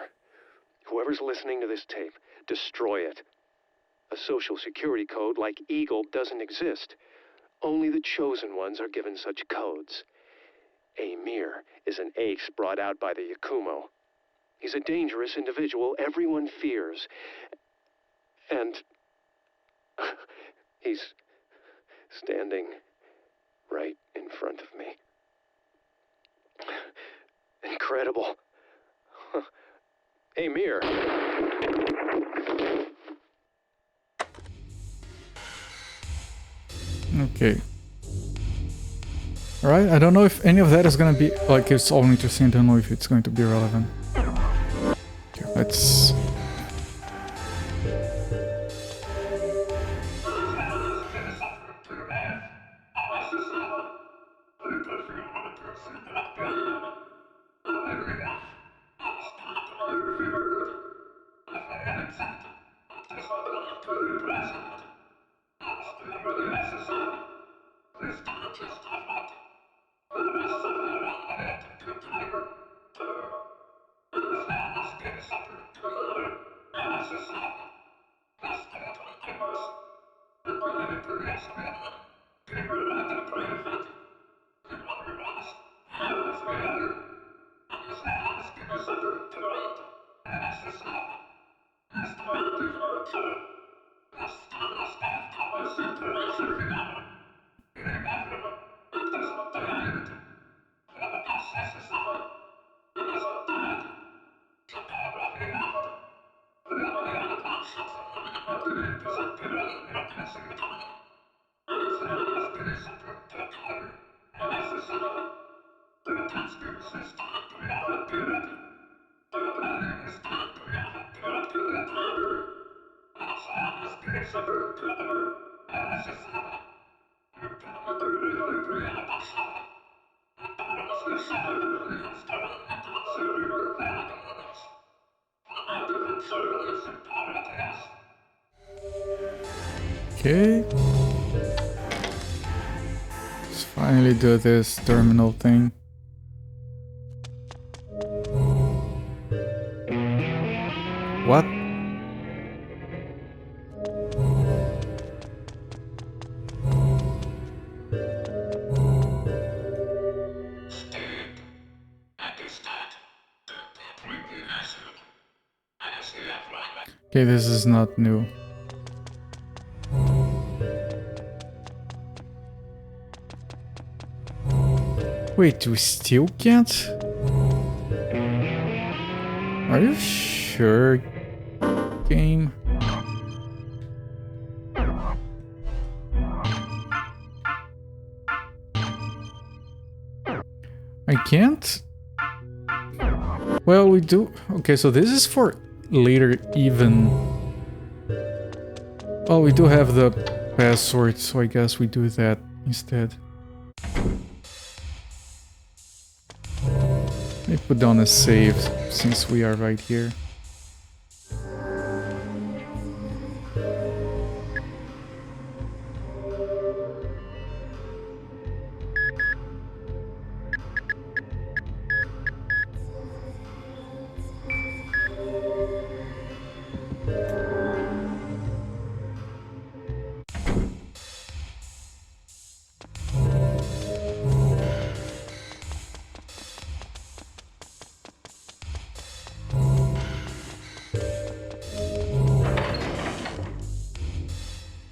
Whoever's listening to this tape, destroy it. A social security code like Eagle doesn't exist. Only the chosen ones are given such codes. Amir is an ace brought out by the Yakumo. He's a dangerous individual everyone fears. And he's standing right in front of me. Incredible. Amir. Okay. Alright, I don't know if any of that is gonna be, like, it's all interesting, I don't know if it's going to be relevant. Okay, let's... Okay. Let's finally do this terminal thing. What? Okay, this is not new. Wait, we still can't? Are you sure, game? I can't? Well, we do... Okay, so this is for later even. Oh, we do have the password, so I guess we do that instead. Let me put down a save since we are right here.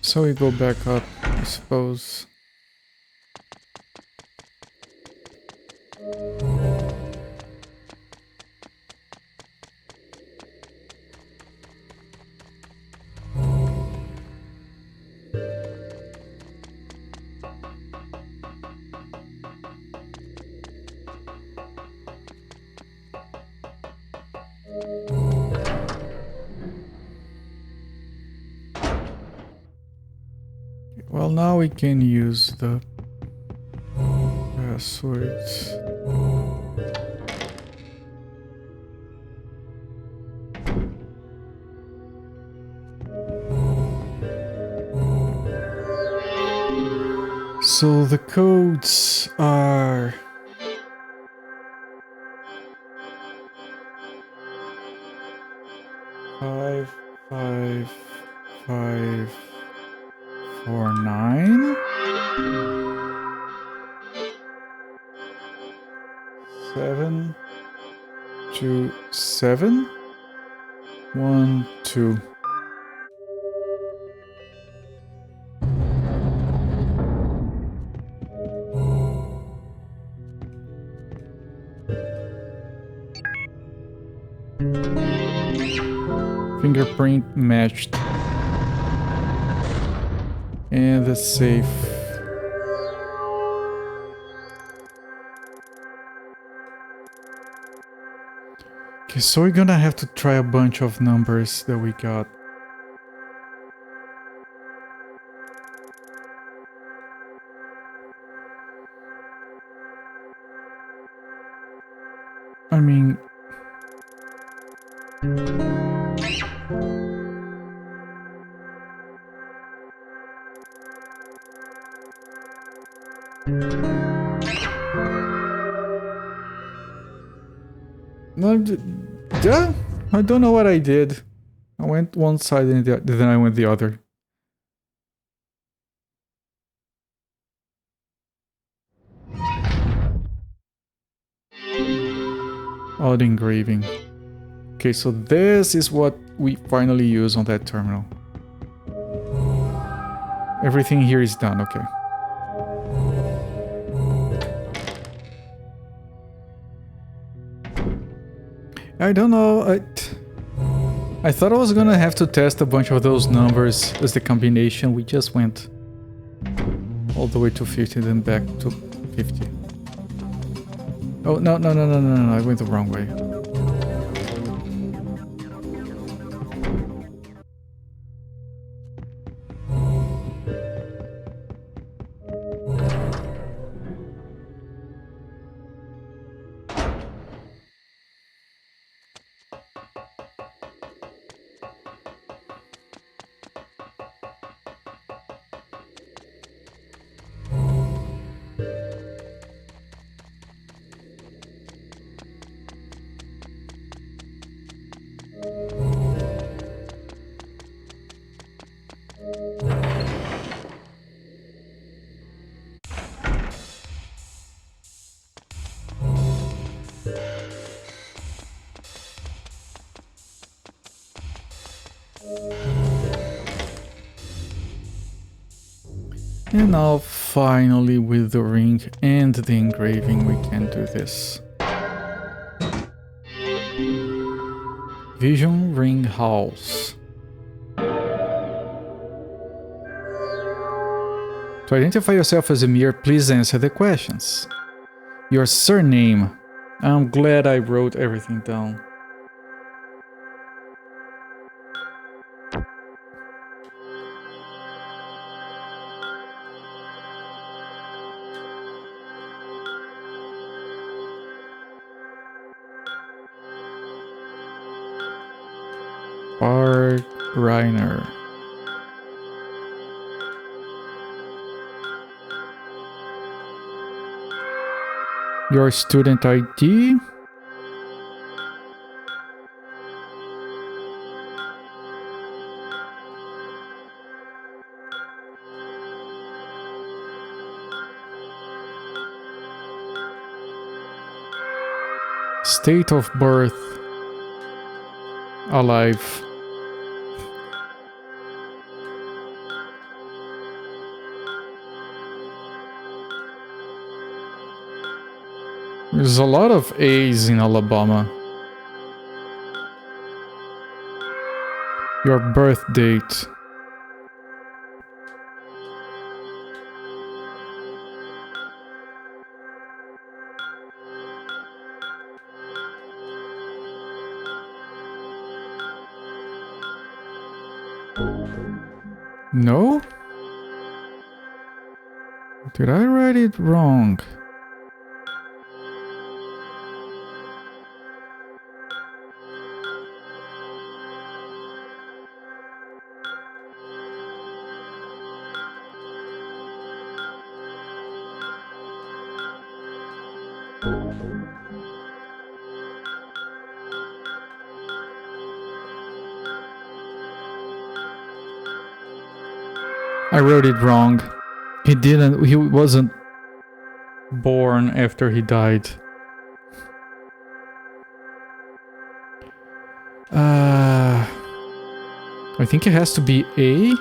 So we go back up, I suppose. Well, now we can use the passwords. So the codes are 55549 72712. Fingerprint matched. And the safe. Okay, so we're gonna have to try a bunch of numbers that we got. I mean... No, yeah, I don't know what I did. I went one side and then I went the other. Odd engraving. Okay, so this is what we finally use on that terminal. Everything here is done, okay. I don't know, I thought I was gonna have to test a bunch of those numbers as the combination. We just went all the way to 50, then back to 50. Oh, no, I went the wrong way. And now finally with the ring and the engraving we can do this. Vision Ring House. To identify yourself as Emir, please answer the questions. Your surname. I'm glad I wrote everything down. Park Reiner. Your student ID. State of birth. Alive. There's a lot of A's in Alabama. Your birth date. No? Did I write it wrong? I wrote it wrong. He wasn't born after he died. I think it has to be A.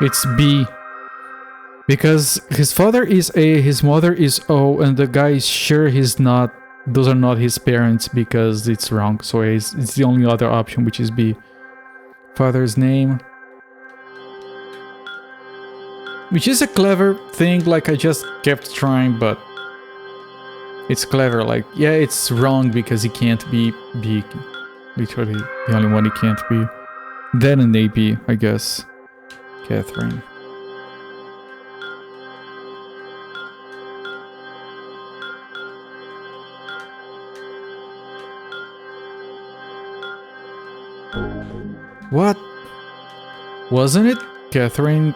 It's B. Because his father is A, his mother is O, and the guy is sure he's not. Those are not his parents because it's wrong. So it's the only other option, which is B. Father's name. Which is a clever thing, like I just kept trying, but it's clever. Like, yeah, it's wrong because he can't be B. Literally, the only one he can't be. Then an AB, I guess. Catherine. What? Wasn't it Catherine?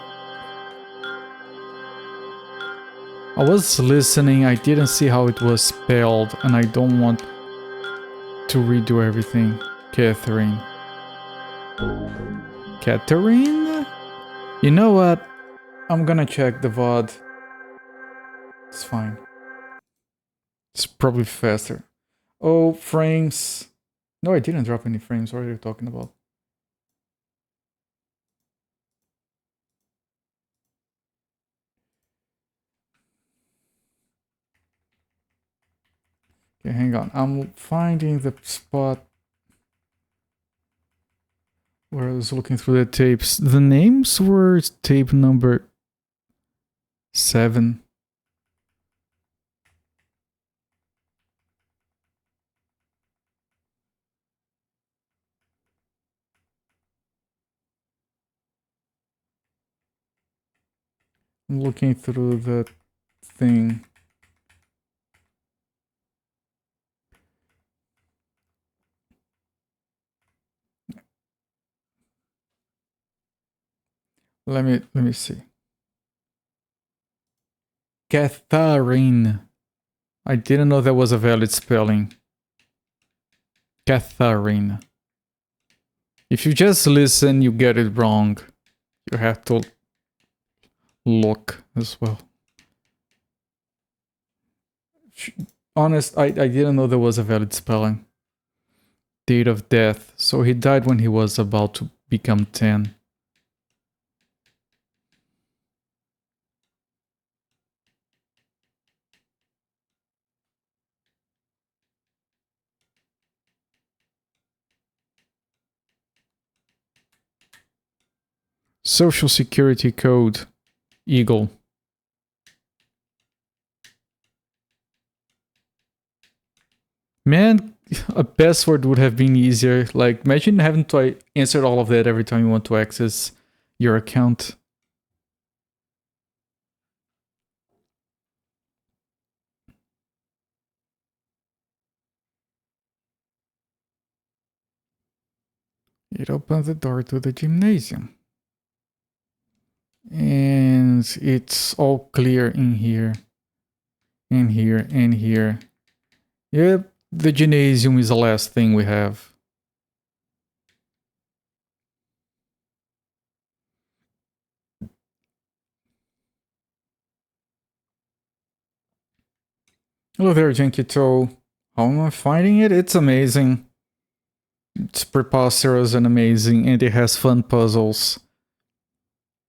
I was listening, I didn't see how it was spelled, and I don't want to redo everything. Catherine. Catherine? You know what? I'm gonna check the VOD. It's fine. It's probably faster. Oh, frames. No, I didn't drop any frames. What are you talking about? Okay, hang on. I'm finding the spot where I was looking through the tapes. The names were tape number 7. I'm looking through the thing. Let me see. Catherine. I didn't know that was a valid spelling. Catherine. If you just listen, you get it wrong. You have to look as well. Honest, I didn't know there was a valid spelling. Date of death. So he died when he was about to become 10. Social Security Code. Eagle. Man, a password would have been easier. Like, imagine having to answer all of that every time you want to access your account. It opens the door to the gymnasium. And it's all clear in here. In here, in here. Yep, the gymnasium is the last thing we have. Hello there, Jankito. How am I finding it? It's amazing. It's preposterous and amazing, and it has fun puzzles.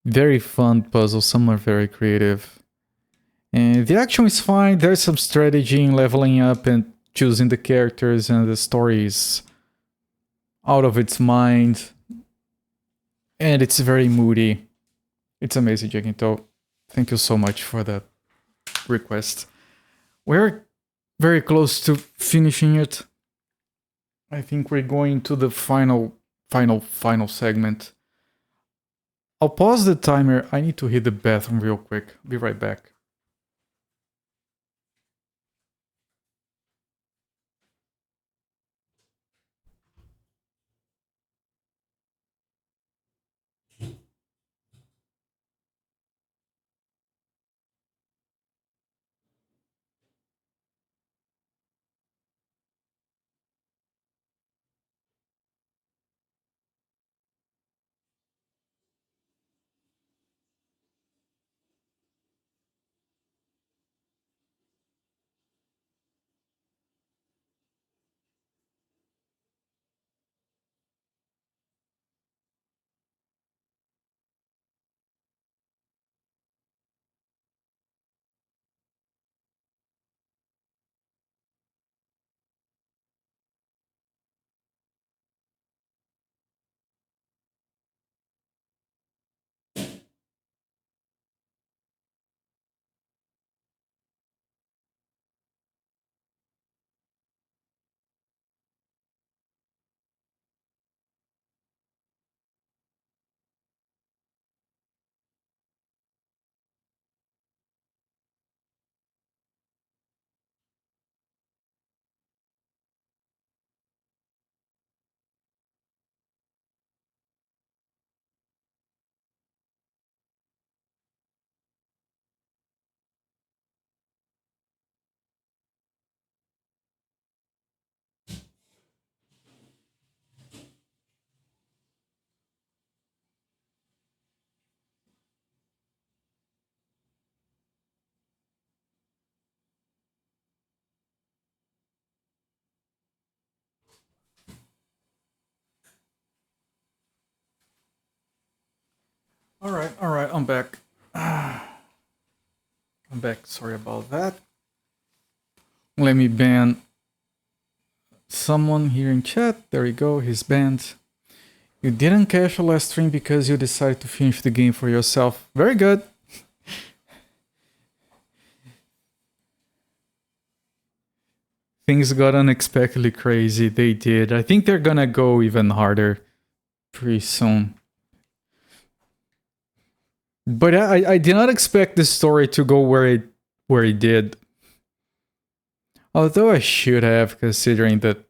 Very fun puzzles, some are very creative. And the action is fine, there's some strategy in leveling up and choosing the characters, and the story is out of its mind. And it's very moody. It's amazing, Jakinto. Thank you so much for that request. We're very close to finishing it. I think we're going to the final segment. I'll pause the timer. I need to hit the bathroom real quick. Be right back. All right, I'm back. I'm back. Sorry about that. Let me ban someone here in chat. There you go. He's banned. You didn't cash a last stream because you decided to finish the game for yourself. Very good. Things got unexpectedly crazy. They did. I think they're gonna go even harder pretty soon. But I did not expect the story to go where it did. Although I should have, considering the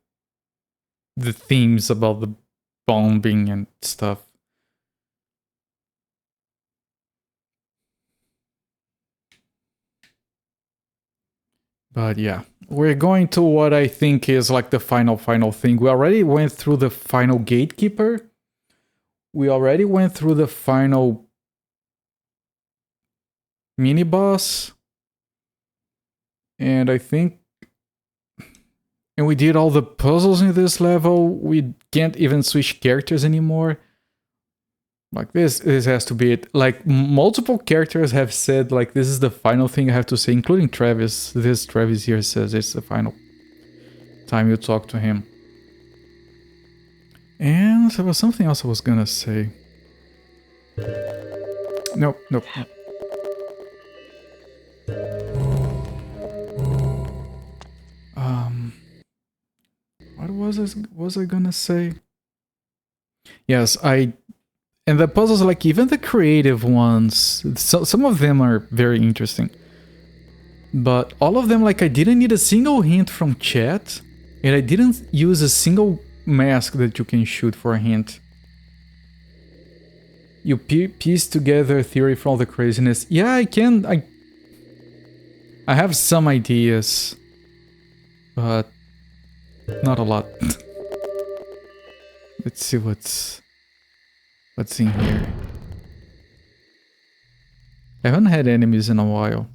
themes about the bombing and stuff. But yeah, we're going to what I think is like the final thing. We already went through the final gatekeeper. We already went through the final mini boss. And I think... And we did all the puzzles in this level. We can't even switch characters anymore. Like this has to be it. Like multiple characters have said like this is the final thing I have to say, including Travis. This Travis here says it's the final time you talk to him. And there was something else I was gonna say. Nope. What was I gonna say? Yes, and the puzzles, like even the creative ones, some of them are very interesting. But all of them, like I didn't need a single hint from chat, and I didn't use a single mask that you can shoot for a hint. You piece together a theory from all the craziness. Yeah, I can. I have some ideas, but not a lot. Let's see what's in here. I haven't had enemies in a while.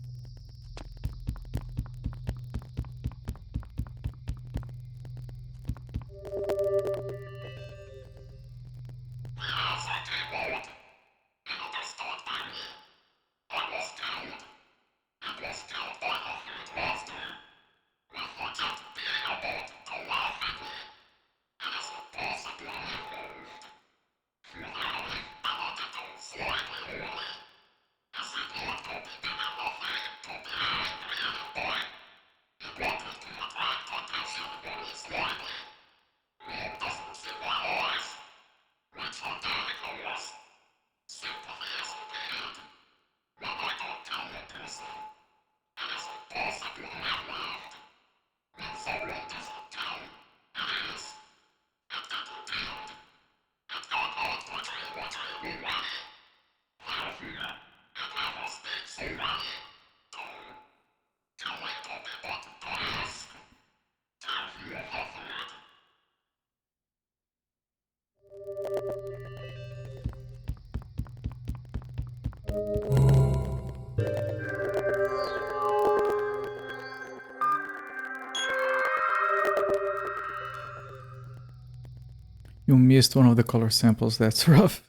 You missed one of the color samples, that's rough.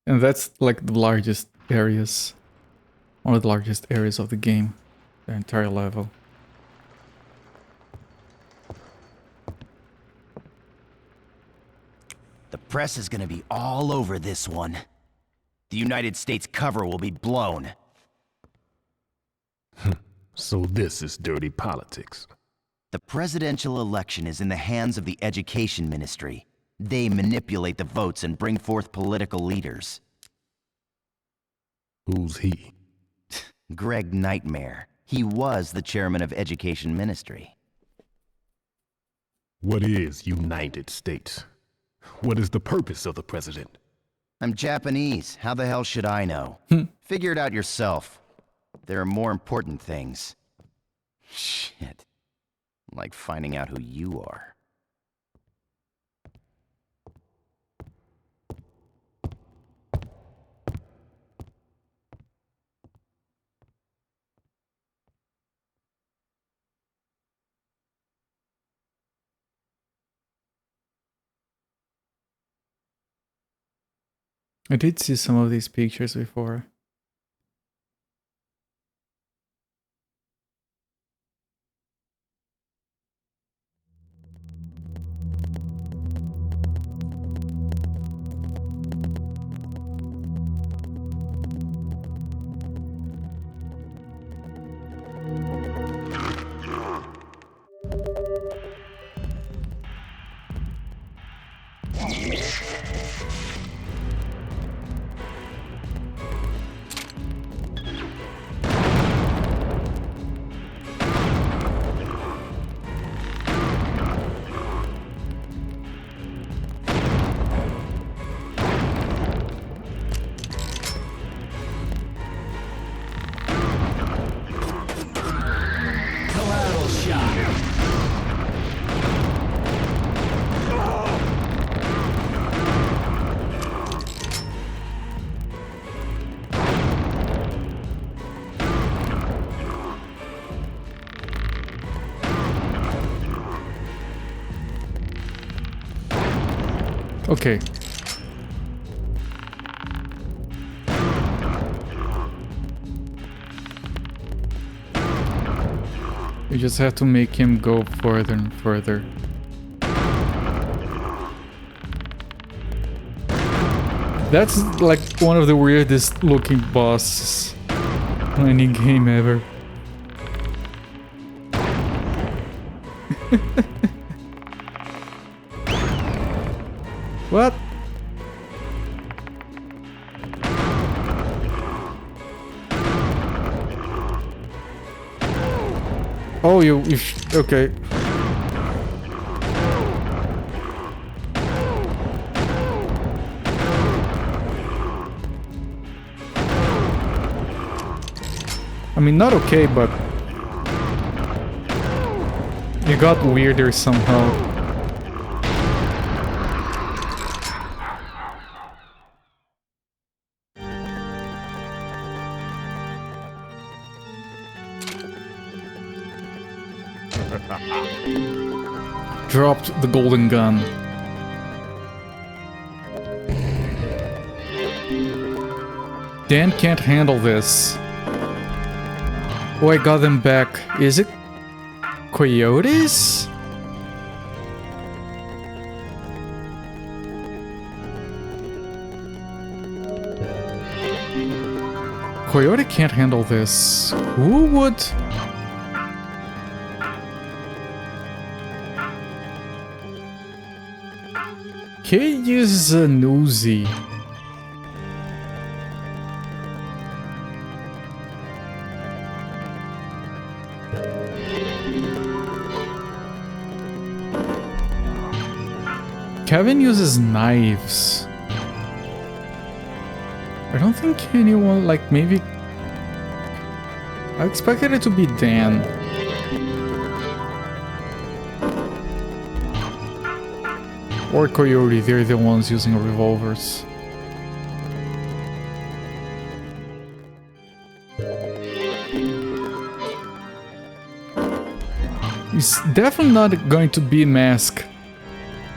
And that's like the largest areas. One of the largest areas of the game. The entire level. The press is gonna be all over this one. The United States cover will be blown. So this is dirty politics. The presidential election is in the hands of the Education Ministry. They manipulate the votes and bring forth political leaders. Who's he? Greg Nightmare. He was the chairman of Education Ministry. What is United States? What is the purpose of the president? I'm Japanese. How the hell should I know? Figure it out yourself. There are more important things. Shit. Like finding out who you are. I did see some of these pictures before. Collateral shot. Okay. You just have to make him go further and further. That's like one of the weirdest looking bosses in any game ever. What? Oh, okay. I mean, not okay, but you got weirder somehow. Dropped the golden gun. Dan can't handle this. Oh, I got them back. Is it coyotes? Coyote can't handle this. Who would? Kay uses an Uzi. Kevin uses knives. I don't think anyone, like, maybe... I expected it to be Dan. Or Coyote, they're the ones using revolvers. It's definitely not going to be mask,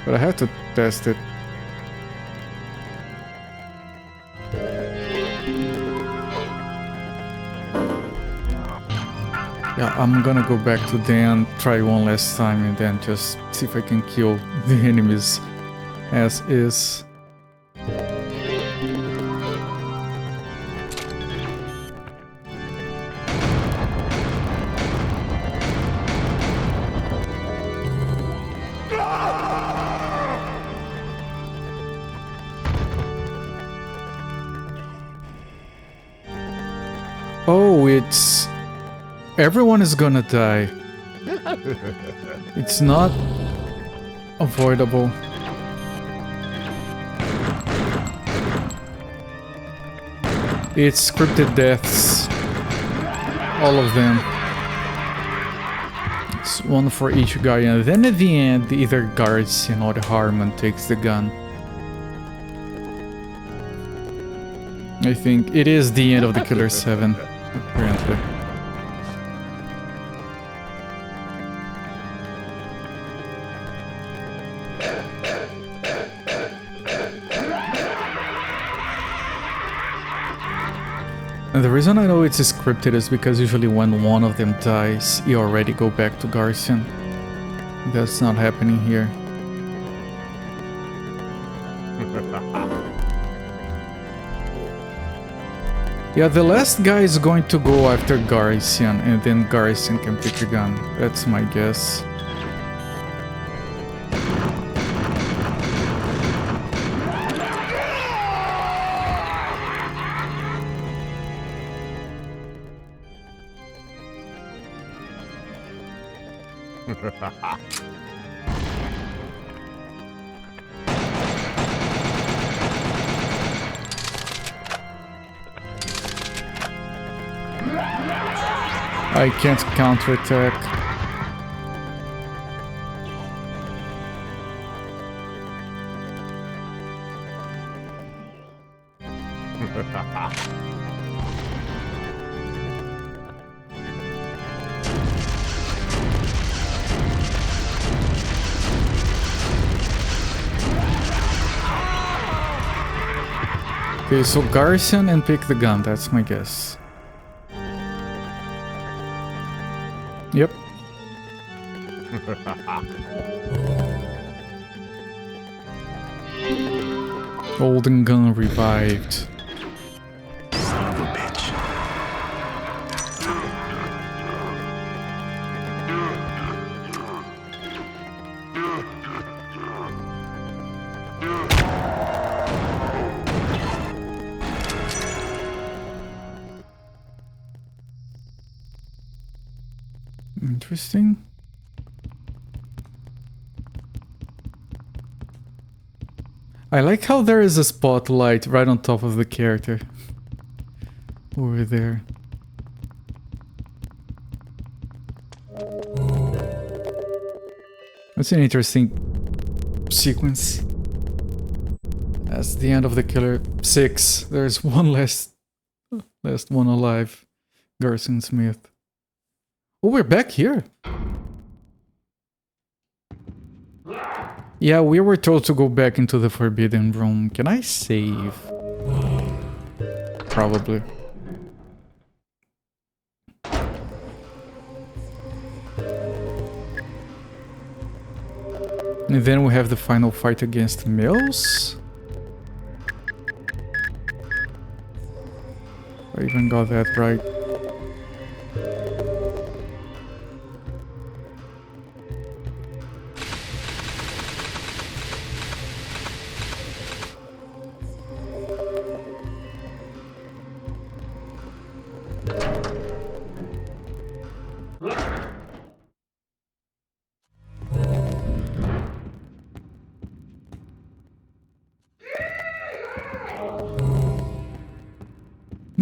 but I have to test it. Yeah, I'm gonna go back to Dan, try one last time, and then just see if I can kill the enemies as is. Oh, it's... Everyone is gonna die. It's not avoidable. It's scripted deaths. All of them. It's one for each guy, and then at the end, either Guardian or the Harmon takes the gun. I think it is the end of the Killer7, apparently. And the reason I know it's scripted is because usually when one of them dies, you already go back to Garcian. That's not happening here. Yeah, the last guy is going to go after Garcian, and then Garcian can pick a gun. That's my guess. I can't counterattack. Okay, so Garcian and pick the gun, that's my guess. Yep. Golden gun revived. Son of a bitch. Interesting. I like how there is a spotlight right on top of the character. Over there. That's an interesting sequence. That's the end of the Killer 6. There's one last one alive. Garson Smith. Oh, we're back here. Yeah, we were told to go back into the Forbidden Room. Can I save? Probably. And then we have the final fight against Mills. I even got that right.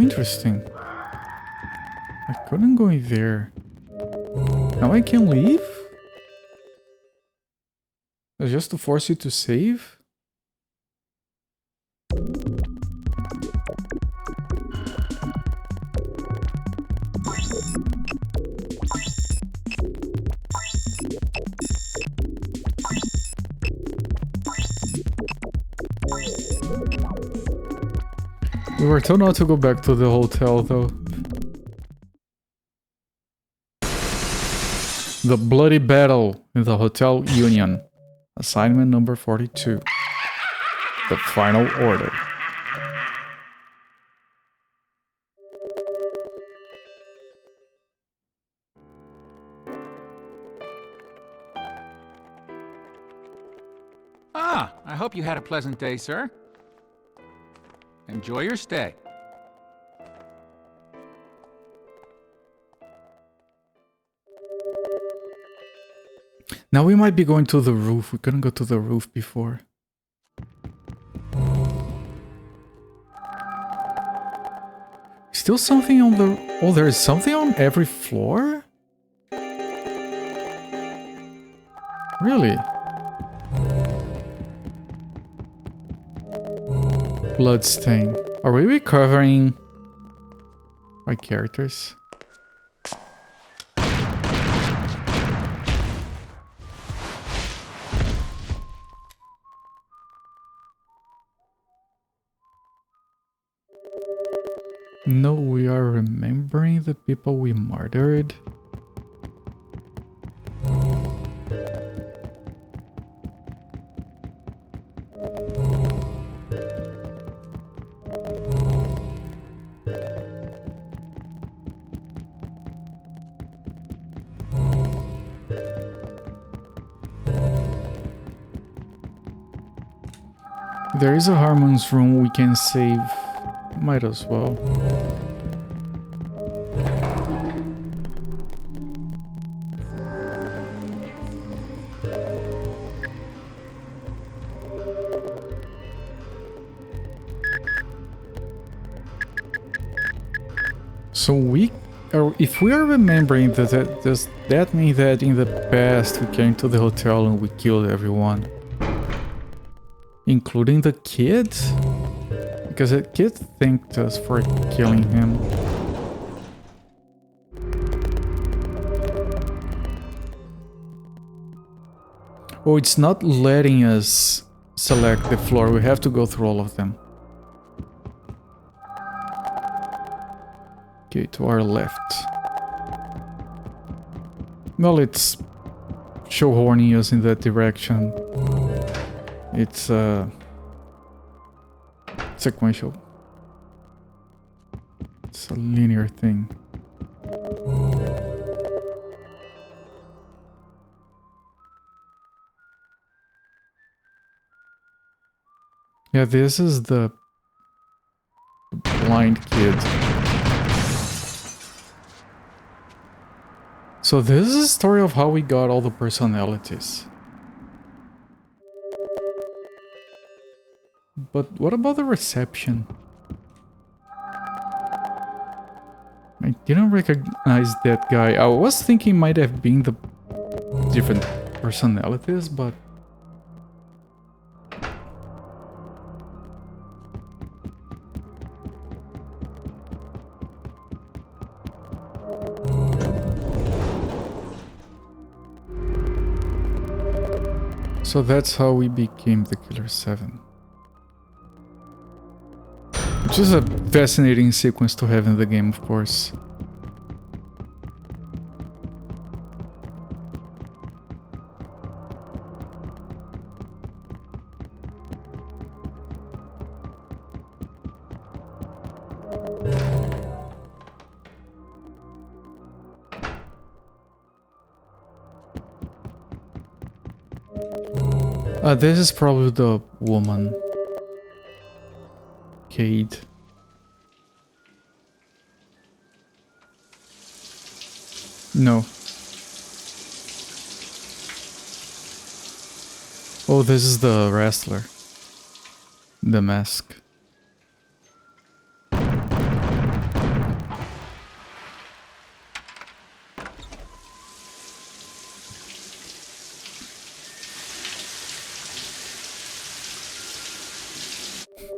Interesting. I couldn't go in there. Now I can leave? It's just to force you to save? We were told not to go back to the hotel, though. The bloody battle in the Hotel Union. Assignment number 42. The final order. Ah, I hope you had a pleasant day, sir. Enjoy your stay. Now we might be going to the roof. We couldn't go to the roof before. Still something on the... Oh, there is something on every floor? Really? Bloodstain. Are we recovering my characters? No, we are remembering the people we murdered. There is a Harmon's room we can save. Might as well. So if we are remembering that, does that mean that in the past we came to the hotel and we killed everyone? Including the kid? Because the kid thanked us for killing him. Oh, it's not letting us select the floor. We have to go through all of them. Okay, to our left. Well, it's show-horning us in that direction. It's sequential. It's a linear thing. Yeah, this is the blind kid. So this is a story of how we got all the personalities. But what about the reception? I didn't recognize that guy. I was thinking might have been the different personalities, but... So that's how we became the Killer7. Which is a fascinating sequence to have in the game, of course. This is probably the woman. Cade. No. Oh, this is the wrestler. The mask.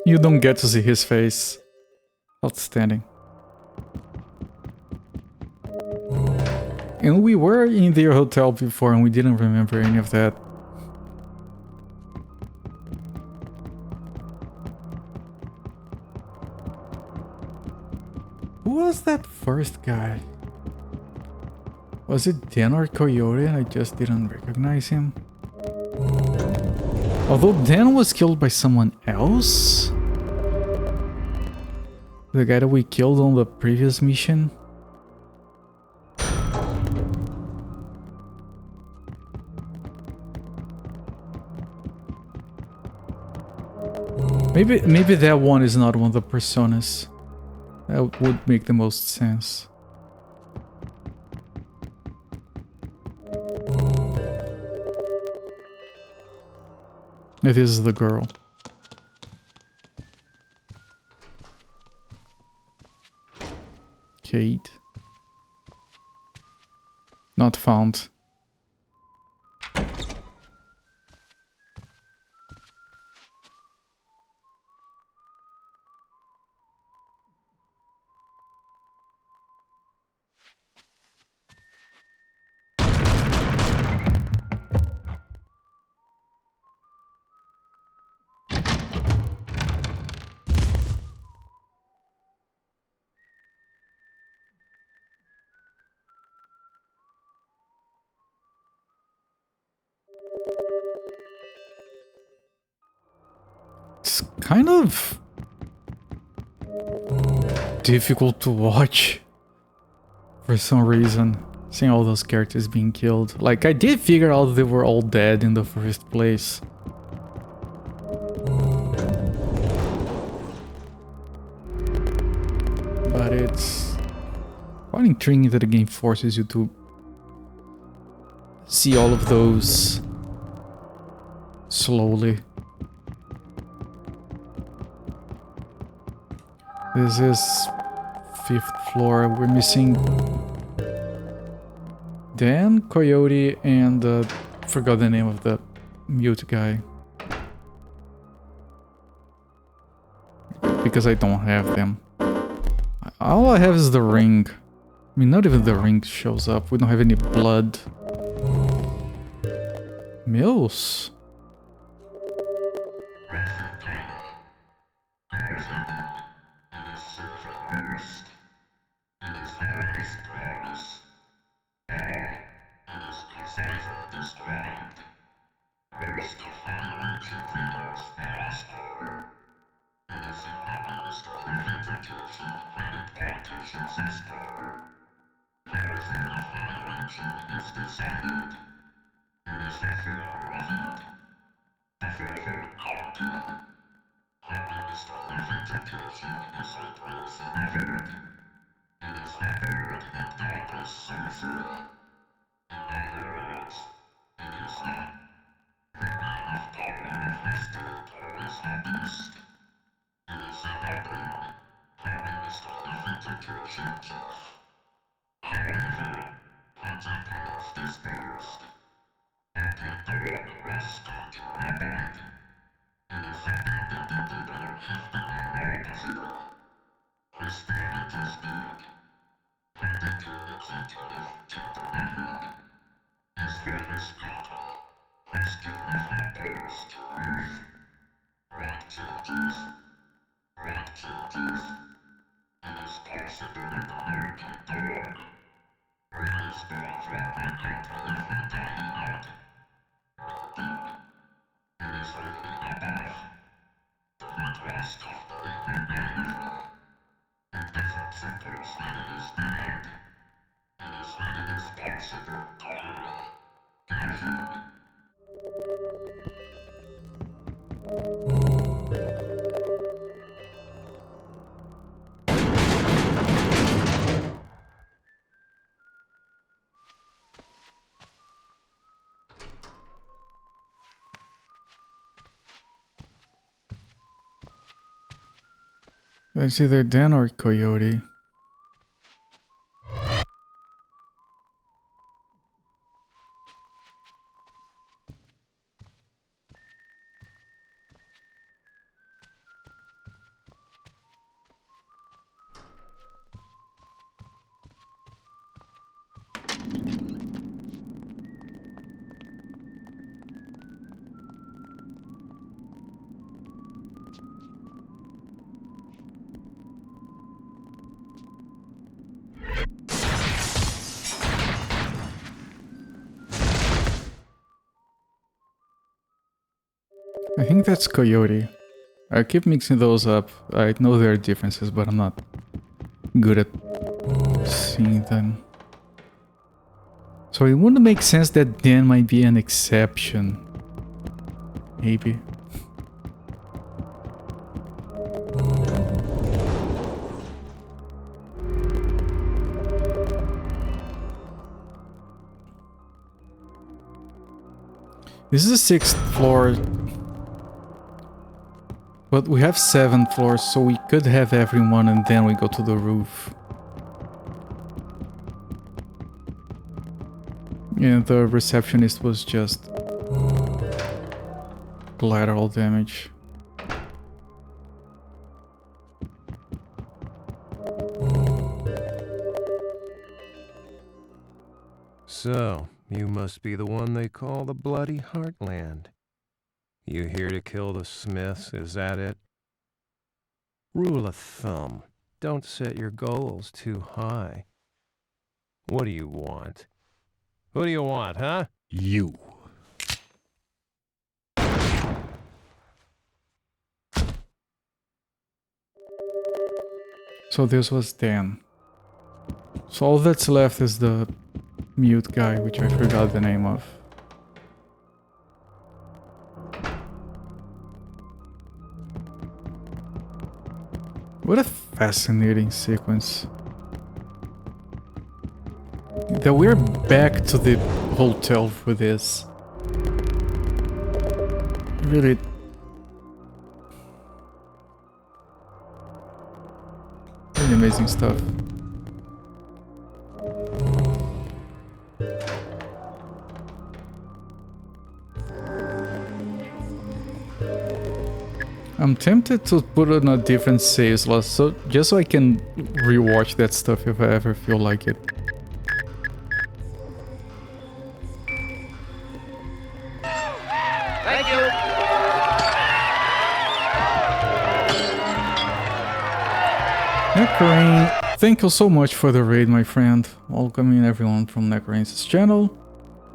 You don't get to see his face. Outstanding. And we were in their hotel before and we didn't remember any of that. Who was that first guy? Was it Dan or Coyote and I just didn't recognize him? Although Dan was killed by someone else? The guy that we killed on the previous mission? Maybe that one is not one of the personas. That would make the most sense. It is the girl. Kate. Not found. kind of difficult to watch for some reason, seeing all those characters being killed. Like, I did figure out they were all dead in the first place. But it's quite intriguing that the game forces you to see all of those slowly. This is 5th floor. We're missing Dan, Coyote, and forgot the name of the mute guy. Because I don't have them. All I have is the ring. I mean, not even the ring shows up. We don't have any blood. Mills? It's either Dan or Coyote. I think that's Coyote. I keep mixing those up. I know there are differences, but I'm not good at seeing them. So it wouldn't make sense that Dan might be an exception. Maybe. This is the 6th floor. But we have 7 floors, so we could have everyone and then we go to the roof. Yeah, the receptionist was just collateral damage. So, you must be the one they call the Bloody Heartland. You here to kill the Smiths, is that it? Rule of thumb, don't set your goals too high. What do you want? Who do you want, huh? You. So this was Dan. So all that's left is the mute guy, which I forgot the name of. What a fascinating sequence. That we're back to the hotel for this. Really. Really amazing stuff. I'm tempted to put on a different save slot, so just so I can rewatch that stuff if I ever feel like it. Thank you. Necrane, thank you so much for the raid, my friend. Welcoming everyone from Necrane's channel.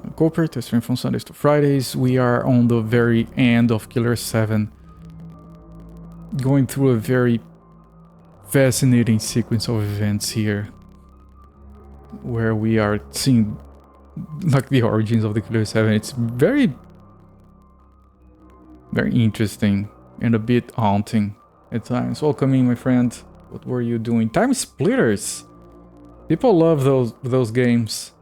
I'm Corporate, I stream from Sundays to Fridays. We are on the very end of Killer7. Going through a very fascinating sequence of events here. Where we are seeing like the origins of the Killer7. It's very interesting and a bit haunting at times. Welcoming, my friend. What were you doing? Time Splitters! People love those games.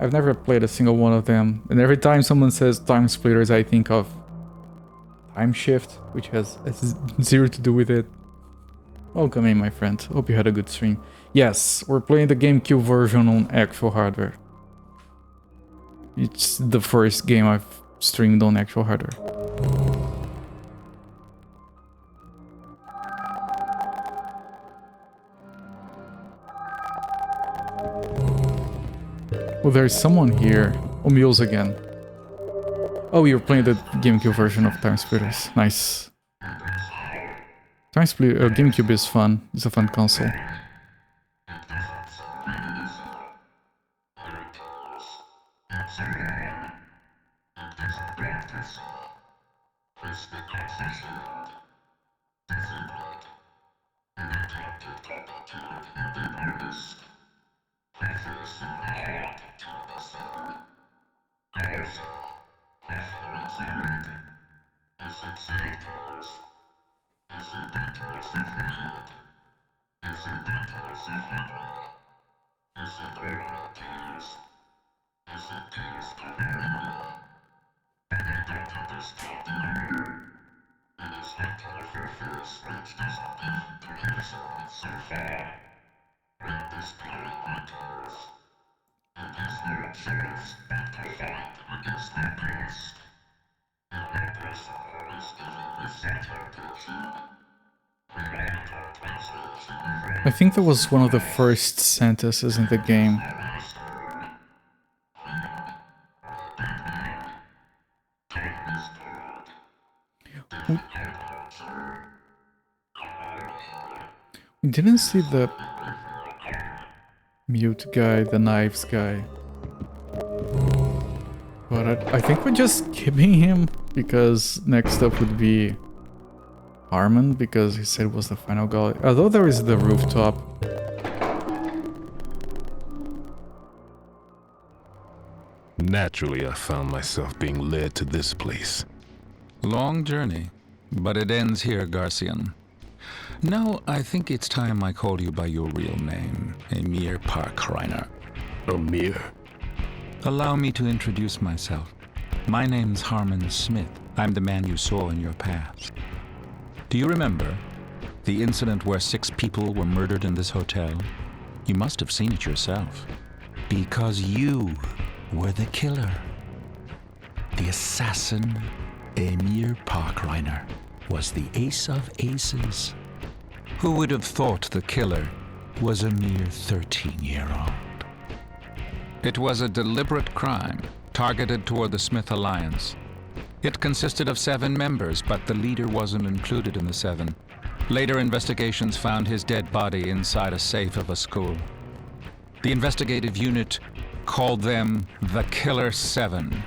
I've never played a single one of them. And every time someone says Time Splitters, I think of Time Shift, which has zero to do with it. Welcome in, my friend. Hope you had a good stream. Yes, we're playing the GameCube version on actual hardware. It's the first game I've streamed on actual hardware. Oh, there's someone here. Oh, Mules again. Oh, you're playing the GameCube version of Time Splitters. Nice. GameCube is fun. It's a fun console. I think that was one of the first sentences in the game. We didn't see the mute guy, the knives guy. But I think we're just skipping him because next up would be Harmon, because he said it was the final goal. Although there is the rooftop. Naturally, I found myself being led to this place. Long journey, but it ends here, Garcian. Now, I think it's time I call you by your real name, Emir Parkreiner. Amir? Allow me to introduce myself. My name's Harmon Smith. I'm the man you saw in your past. Do you remember the incident where 6 people were murdered in this hotel? You must have seen it yourself. Because you were the killer. The assassin, Emir Parkreiner, was the ace of aces. Who would have thought the killer was a mere 13-year-old? It was a deliberate crime, targeted toward the Smith Alliance. It consisted of 7 members, but the leader wasn't included in the 7. Later investigations found his dead body inside a safe of a school. The investigative unit called them the Killer7.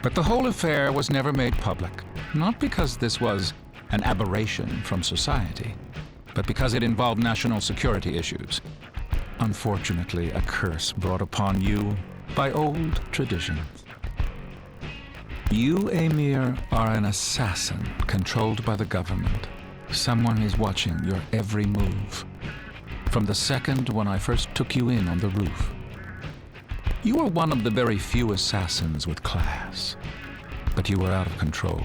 But the whole affair was never made public, not because this was an aberration from society, but because it involved national security issues. Unfortunately, a curse brought upon you by old traditions. You, Emir, are an assassin controlled by the government. Someone is watching your every move. From the second when I first took you in on the roof. You were one of the very few assassins with class, but you were out of control.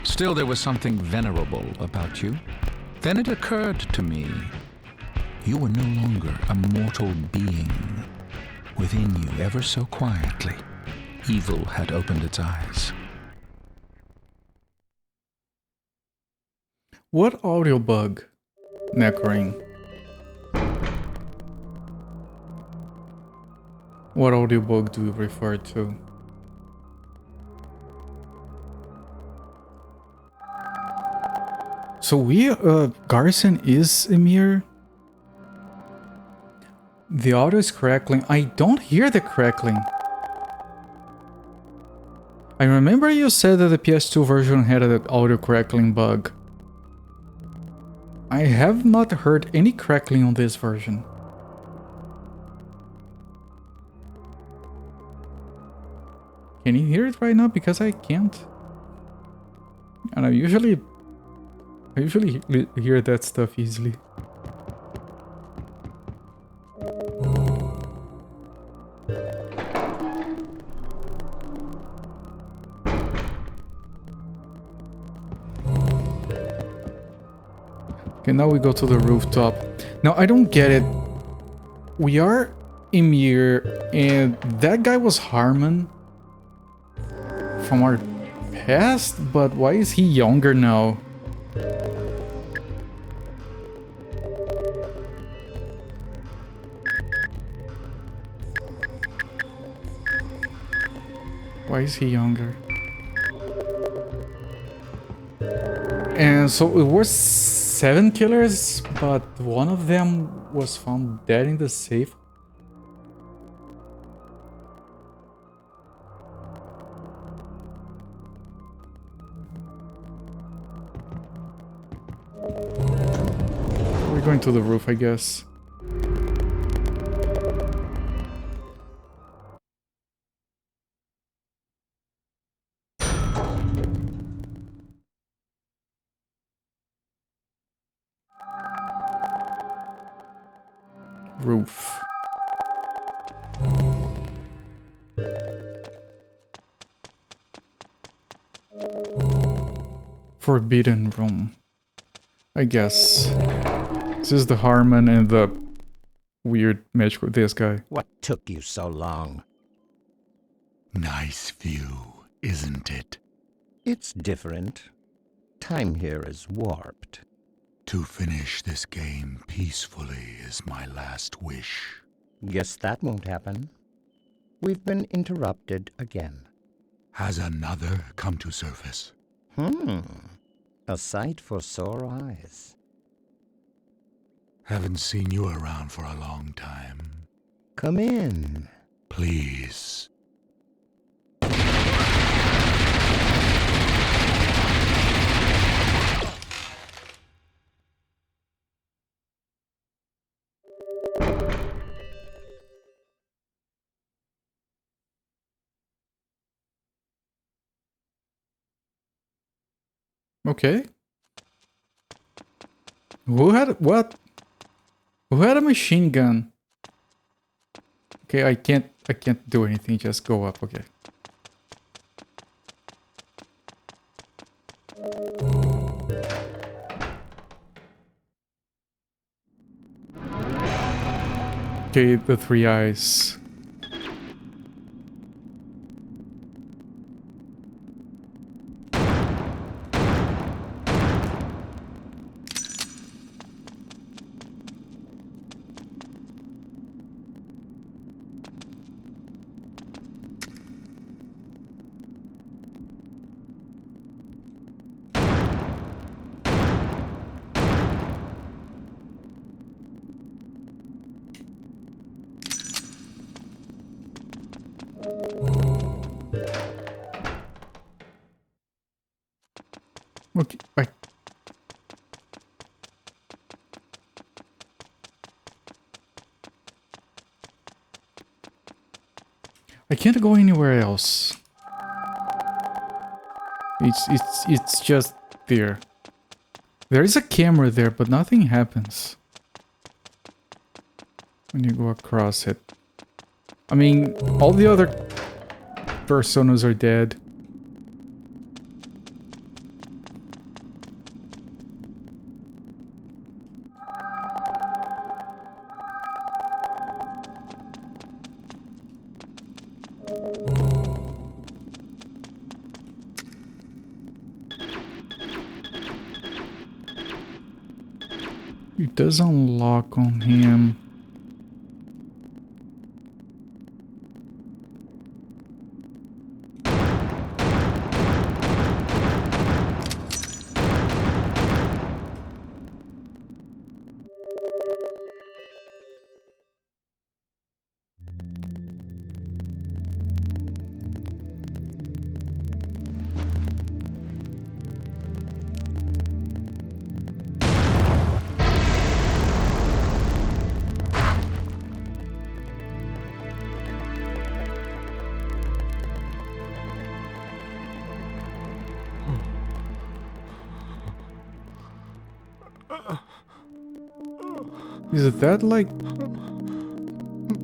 Still, there was something venerable about you. Then it occurred to me, you were no longer a mortal being. Within you, ever so quietly, evil had opened its eyes. What audio bug, Necroing? What audio bug do you refer to? So Garrison is Emir? The audio is crackling. I don't hear the crackling. I remember you said that the PS2 version had an audio crackling bug. I have not heard any crackling on this version. Can you hear it right now? Because I can't. And I usually hear that stuff easily. Okay, now we go to the rooftop. Now, I don't get it. We are Emir, and that guy was Harmon from our past, but why is he younger now? Why is he younger? And so it was 7 killers, but one of them was found dead in the safe. We're going to the roof, I guess. Roof. Forbidden room. I guess. This is the Harmon and the weird magical this guy. What took you so long? Nice view, isn't it? It's different. Time here is warped. To finish this game peacefully is my last wish. Guess that won't happen. We've been interrupted again. Has another come to surface? A sight for sore eyes. Haven't seen you around for a long time. Come in. Please. Okay. Who had what? Who had a machine gun? Okay, I can't do anything, just go up, okay. Okay, the 3 eyes. Okay, I can't go anywhere else. It's just there. There is a camera there, but nothing happens when you go across it. I mean, all the other personas are dead. It does unlock on him. Is it that like...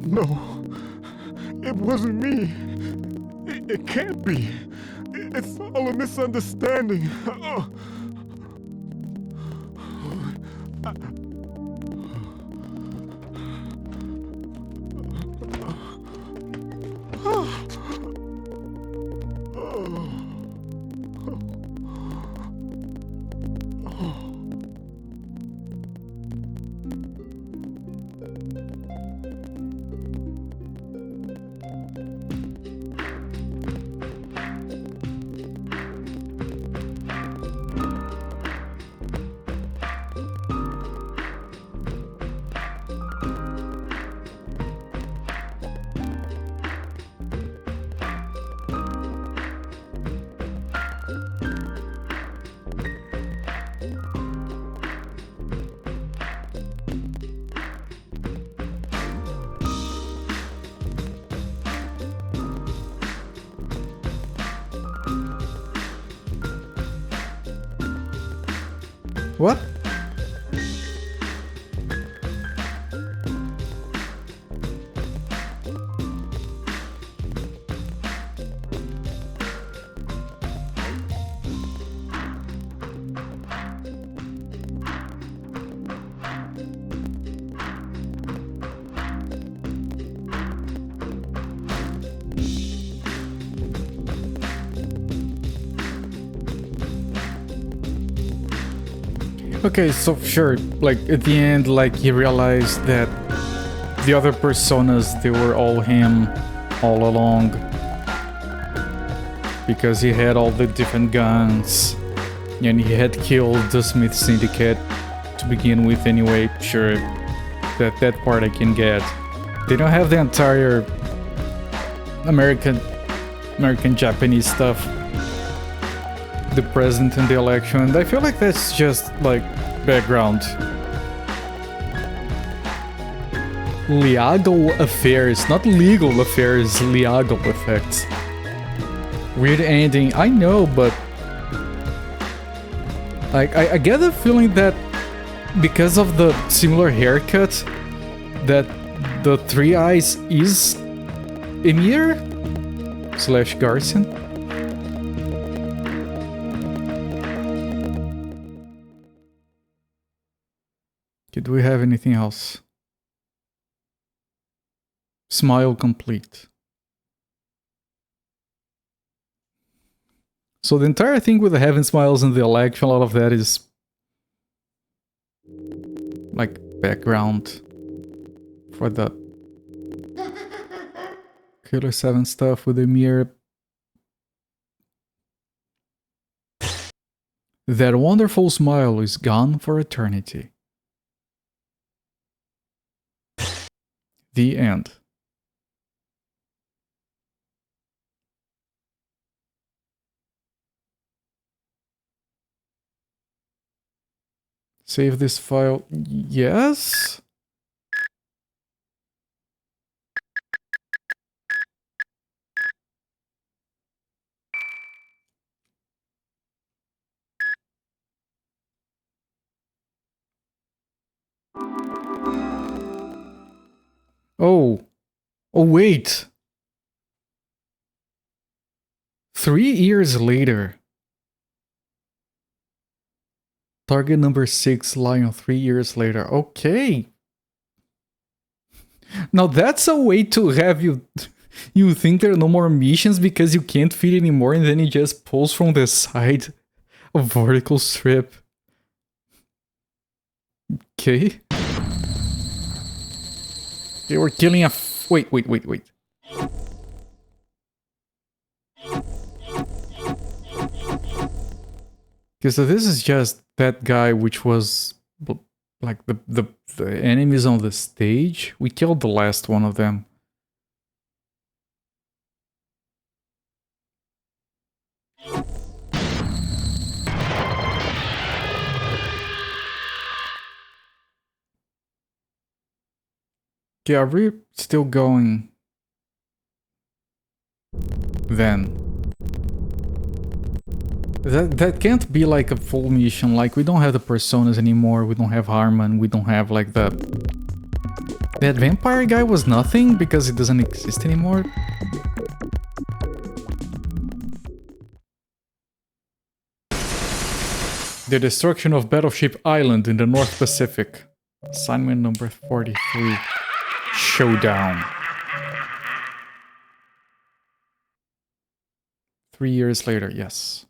No, it wasn't me. It can't be. It's all a misunderstanding. What? Okay, so sure, like at the end, like he realized that the other personas, they were all him all along. Because he had all the different guns and he had killed the Smith Syndicate to begin with anyway. Sure, that part I can get. They don't have the entire American Japanese stuff. The president and the election, and I feel like that's just like background. Legal affairs, not legal affairs, legal effects. Weird ending, I know, but like I get the feeling that because of the similar haircut, that the Three Eyes is Emir / Garson. Do we have anything else? Smile complete. So the entire thing with the heaven smiles and the election, all of that is like background for the Killer7 stuff with the mirror. That wonderful smile is gone for eternity. The end. Save this file. Yes? Oh. Oh, wait. 3 years later. Target number 6, Lion, 3 years later. Okay. Now that's a way to have you think there are no more missions because you can't feed anymore, and then he just pulls from the side a vertical strip. Okay. They were killing a wait. Okay, so this is just that guy which was like the enemies on the stage. We killed the last one of them. Okay, are we still going? Then. That can't be like a full mission. Like, we don't have the personas anymore. We don't have Harmon. We don't have like the... That vampire guy was nothing because it doesn't exist anymore. The destruction of Battleship Island in the North Pacific. Assignment number 43. Showdown. 3 years later, yes.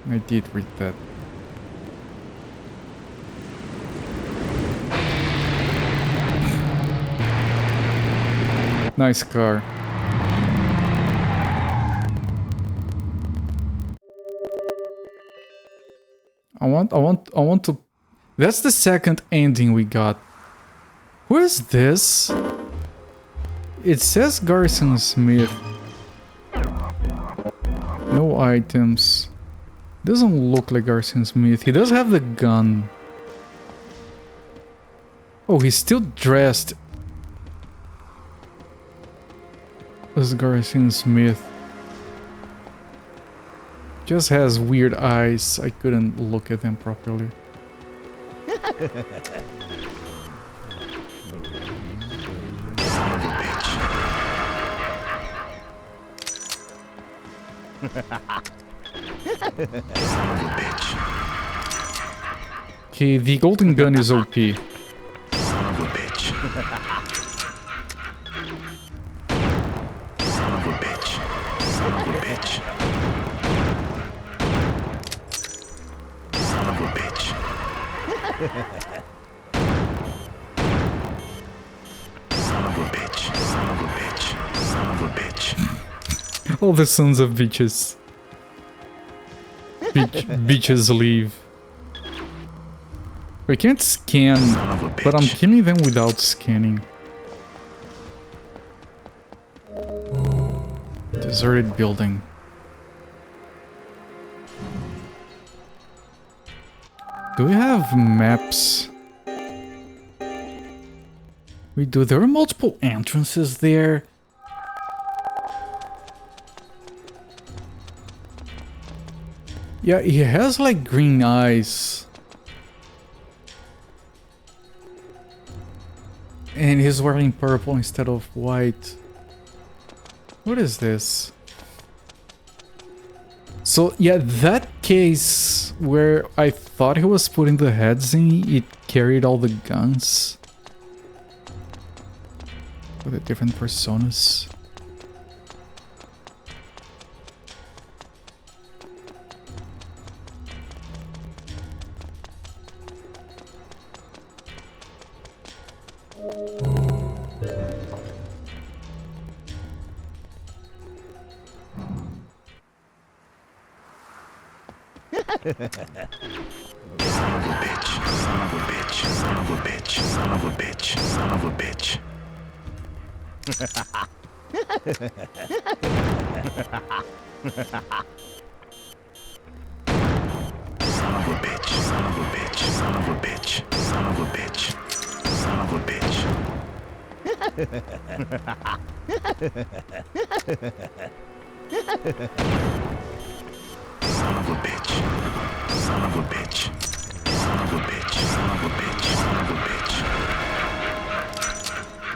I did read that. Nice car. I want to... That's the second ending we got. Who is this? It says Garrison Smith. No items. Doesn't look like Garrison Smith. He does have the gun. Oh, he's still dressed as Garrison Smith. Just has weird eyes. I couldn't look at them properly. Okay, the golden gun is OP. All the sons of bitches. Bitches leave. I can't scan, but I'm killing them without scanning. Deserted building. Do we have maps? We do. There are multiple entrances there. Yeah, he has like green eyes. And he's wearing purple instead of white. What is this? So yeah, that case where I thought he was putting the heads in, it carried all the guns. With the different personas.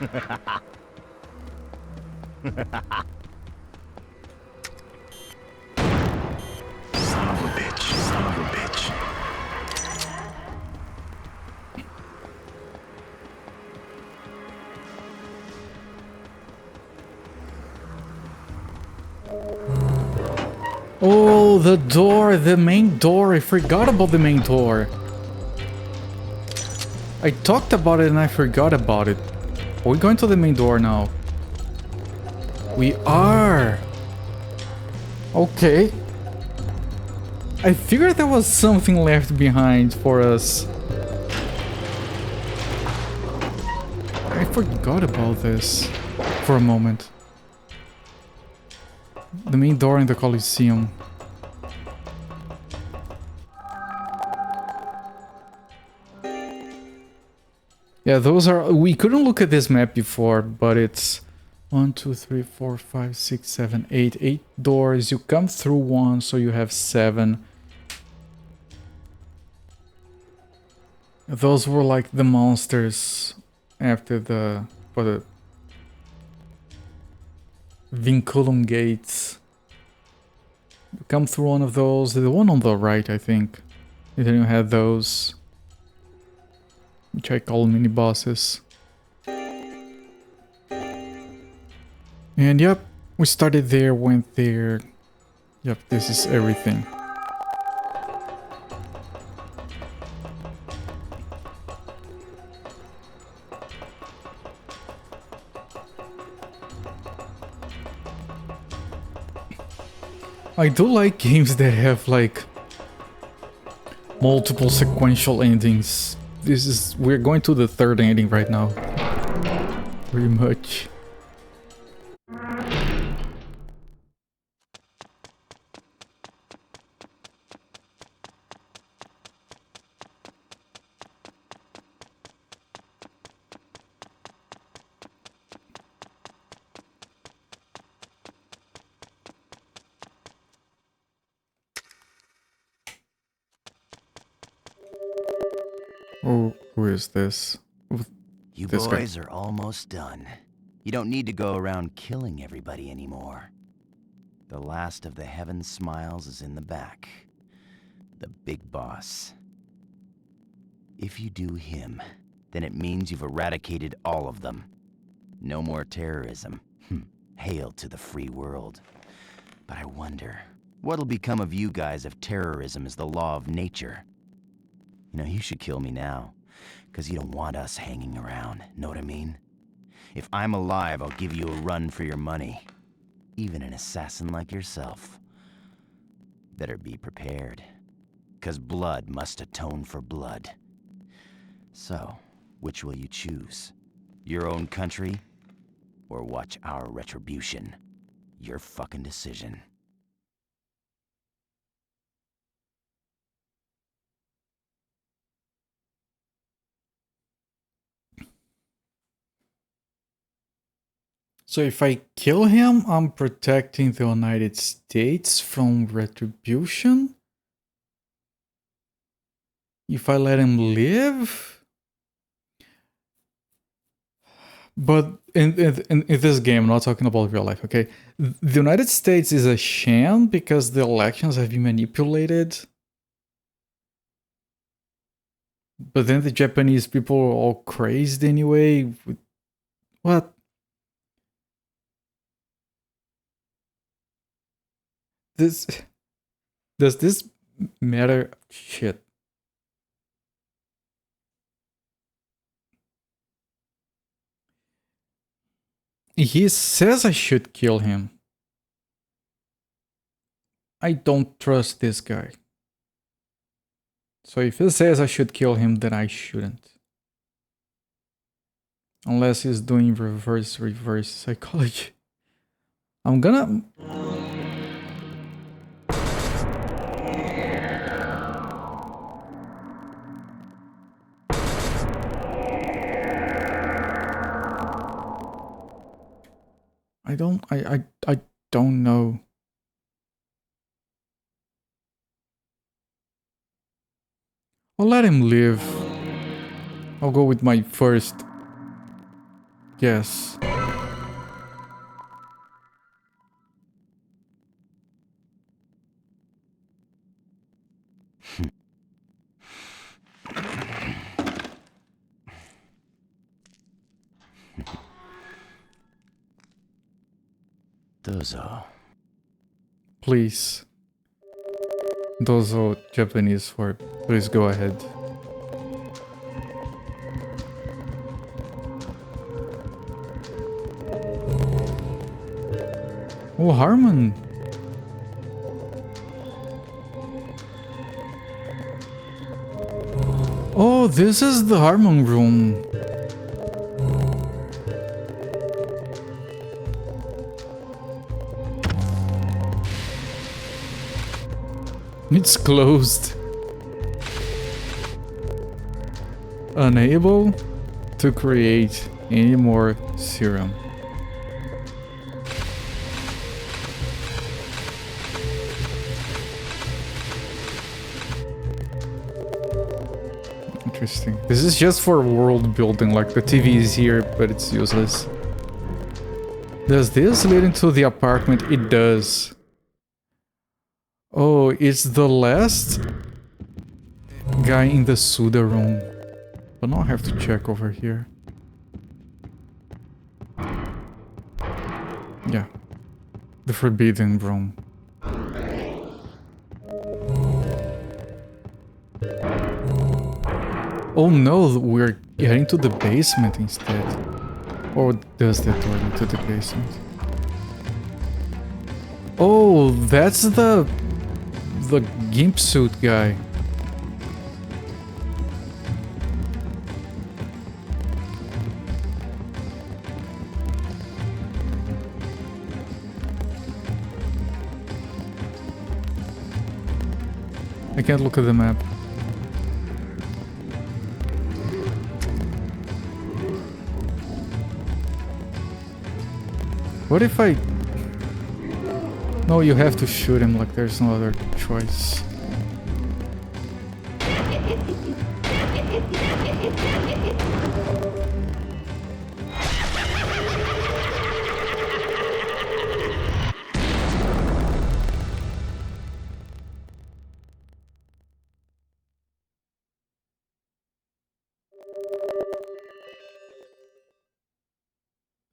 Son of a bitch. Son of a bitch. Oh, the door, the main door. I forgot about the main door. I talked about it and I forgot about it. Are we going to the main door now? We are. Okay. I figured there was something left behind for us. I forgot about this for a moment. The main door in the Coliseum. Yeah, those are... We couldn't look at this map before, but it's 1, 2, 3, 4, 5, 6, 7, 8. 8 doors. You come through one, so you have 7. Those were like the monsters after the... for the... Vinculum gates. You come through one of those. The one on the right, I think. And then you had those, which I call mini bosses. And yep, we started there, went there. Yep, this is everything. I do like games that have like multiple sequential endings. We're going to the third ending right now. Pretty much. Oh, who is this? You This boys guy. are almost done. You don't need to go around killing everybody anymore. The last of the Heaven Smiles is in the back. The big boss. If you do him, then it means you've eradicated all of them. No more terrorism. Hail to the free world. But I wonder, what'll become of you guys if terrorism is the law of nature? You know, you should kill me now, because you don't want us hanging around, know what I mean? If I'm alive, I'll give you a run for your money. Even an assassin like yourself. Better be prepared, because blood must atone for blood. So, which will you choose? Your own country, or watch our retribution? Your fucking decision. So if I kill him, I'm protecting the United States from retribution? If I let him live? But in this game, I'm not talking about real life, okay? The United States is a sham because the elections have been manipulated. But then the Japanese people are all crazed anyway. What? Does this matter? Shit. He says I should kill him. I don't trust this guy. So if he says I should kill him, then I shouldn't. Unless he's doing reverse psychology. I'm gonna... I don't know. I'll let him live. I'll go with my first Yes. Dozo. Please. Dozo Japanese for please go ahead. Oh, Harmon. Oh, this is the Harmon room. It's closed. Unable to create any more serum. Interesting. This is just for world building, like the TV is here, but it's useless. Does this lead into the apartment? It does. Oh, it's the last guy in the Suda room. But now I have to check over here. Yeah. The forbidden room. Oh no, we're heading to the basement instead. Or does that door lead to the basement? Oh, that's the gimp suit guy. I can't look at the map. What if I... No, you have to shoot him, like there's no other choice.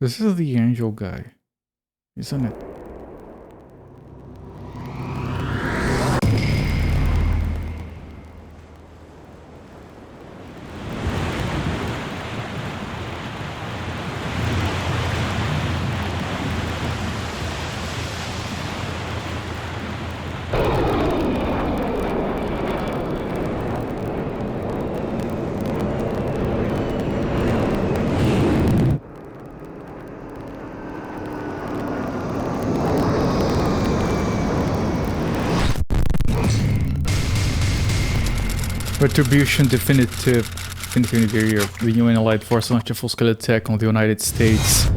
This is the angel guy, isn't it? Retribution definitive year. The UN Allied Force launched a full-scale attack on the United States.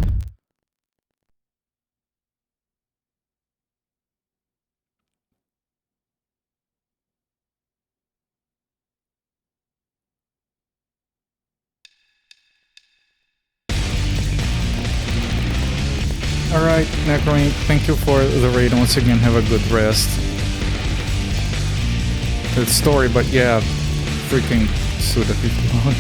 Alright, Necroin, thank you for the raid. Once again, have a good rest. The story, but yeah, freaking Suda people.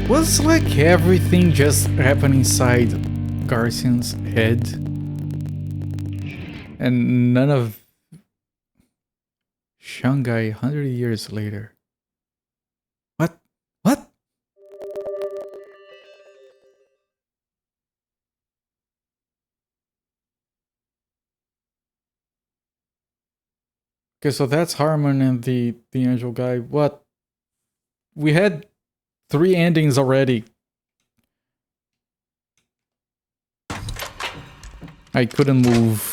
Was like everything just happened inside Garcian's head? And none of Shanghai 100 years later. What? What? Okay, so that's Harmon and the angel guy. What? We had 3 endings already. I couldn't move.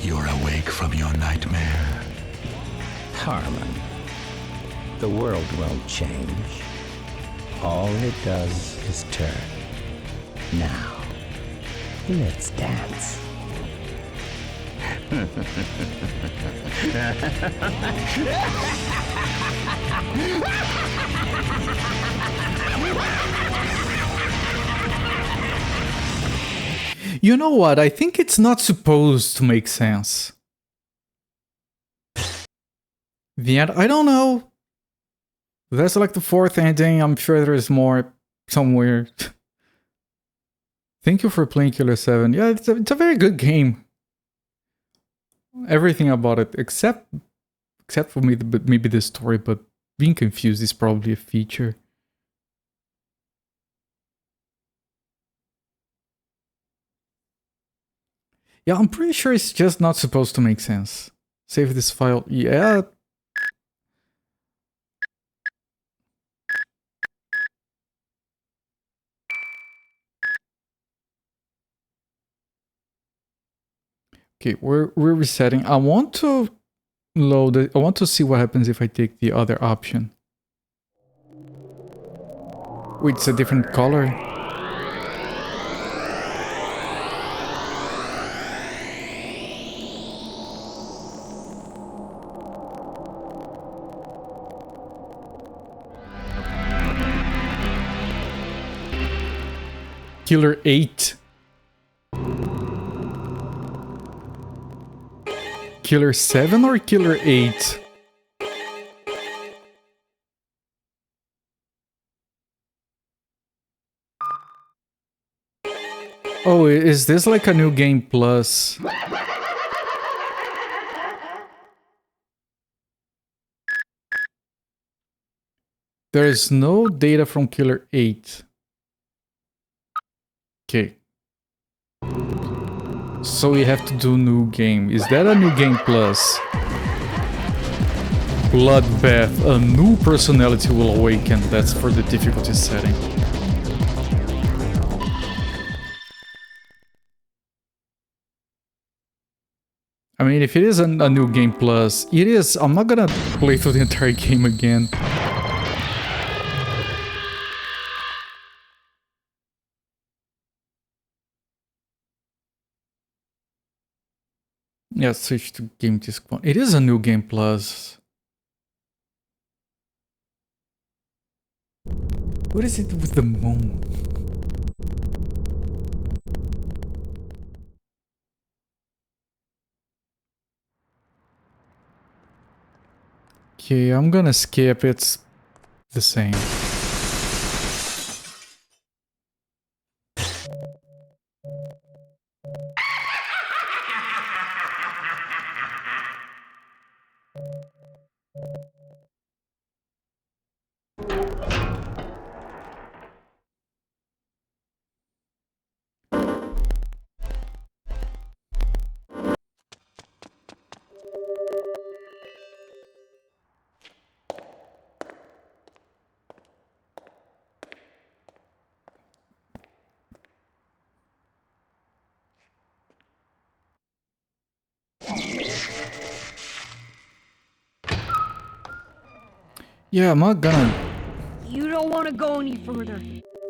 You're awake from your nightmare. Harmon, the world won't change. All it does is turn. Now, let's dance. You know what? I think it's not supposed to make sense. The end? I don't know. That's like the 4th ending. I'm sure there's more somewhere. Thank you for playing Killer7. Yeah, it's a very good game. Everything about it, except for maybe the story, but being confused is probably a feature. Yeah, I'm pretty sure it's just not supposed to make sense. Save this file. Yeah. Okay, we're resetting. I want to load it. I want to see what happens if I take the other option. Wait, it's a different color. Killer 8. Killer 7 or Killer 8? Oh, is this like a new game plus? There's no data from Killer 8. Okay. So we have to do new game. Is that a new game plus? Bloodbath. A new personality will awaken. That's for the difficulty setting. I mean, if it is a new game plus, it is. I'm not gonna play through the entire game again. Yeah, switch to game disc 1. It is a new game plus. What is it with the moon? Okay, I'm gonna skip. It's the same. Yeah, I'm not gonna... You don't want to go any further.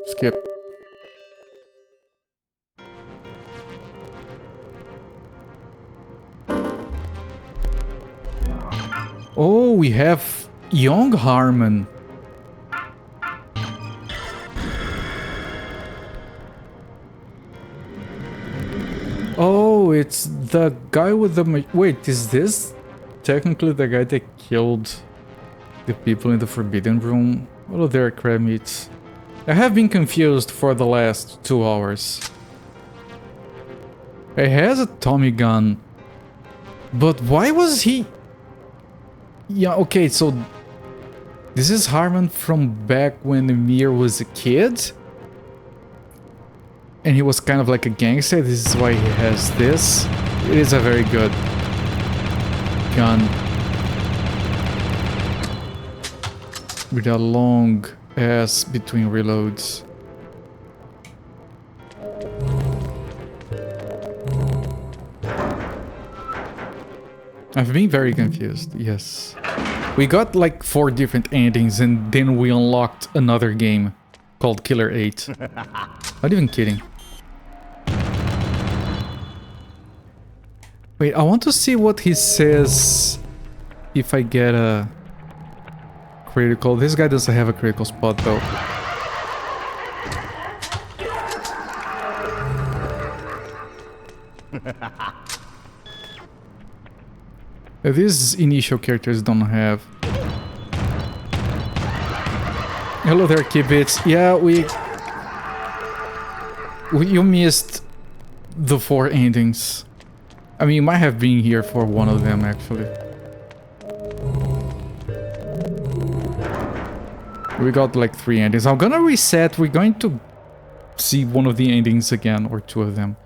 Skip. Oh, we have young Harmon. Oh, it's the guy with the... Wait, is this technically the guy that killed the people in the Forbidden Room? Hello there, crab meats. I have been confused for the last 2 hours. He has a Tommy gun. But why was he... Yeah, okay, so... This is Harmon from back when Amir was a kid? And he was kind of like a gangster, this is why he has this. It is a very good gun. With a long ass between reloads. I've been very confused, yes. We got like 4 different endings and then we unlocked another game called Killer7. Not even kidding. Wait, I want to see what he says if I get a critical. This guy doesn't have a critical spot though. These initial characters don't have. Hello there, Kibits. Yeah, you missed the 4 endings. I mean, you might have been here for one of them, actually. We got like 3 endings. I'm gonna reset. We're going to see one of the endings again, or 2 of them.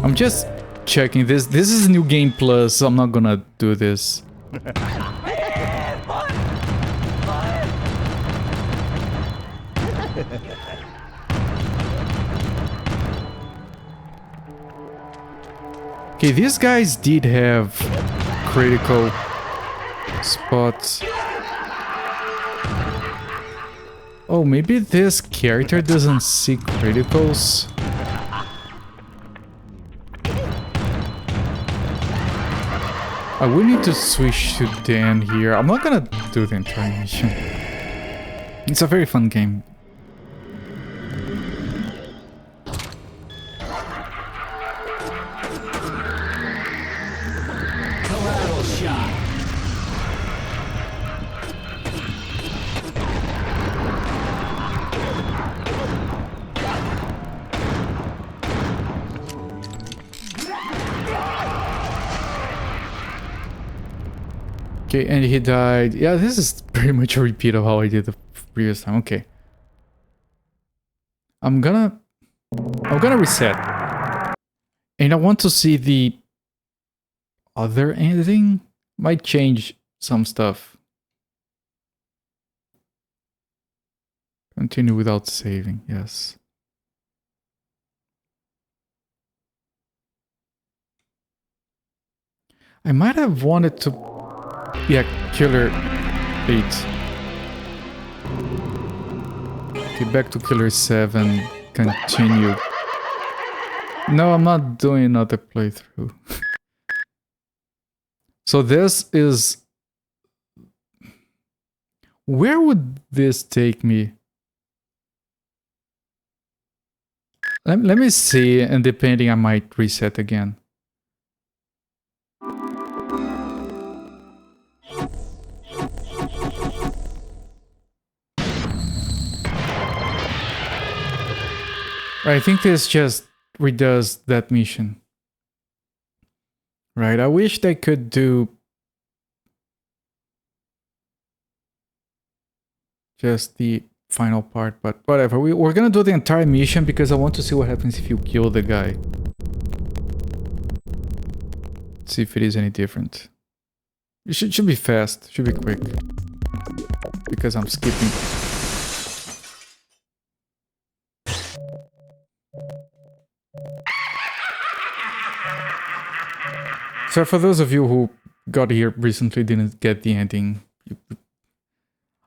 I'm just checking this. This is New Game Plus, so I'm not gonna do this. Okay, these guys did have critical spots. Oh, maybe this character doesn't see criticals. I will need to switch to Dan here. I'm not gonna do the entire mission. It's a very fun game. Okay, and he died. Yeah, this is pretty much a repeat of how I did the previous time. Okay. I'm gonna reset. And I want to see the other ending. Might change some stuff. Continue without saving, yes. I might have wanted to... Yeah, Killer8. Okay, back to Killer7. Continue. No, I'm not doing another playthrough. So this is... Where would this take me? Let me see, and depending I might reset again. I think this just redoes that mission. Right, I wish they could do just the final part, but whatever. We're gonna do the entire mission because I want to see what happens if you kill the guy. See if it is any different. It should be fast, should be quick. Because I'm skipping. So for those of you who got here recently didn't get the ending,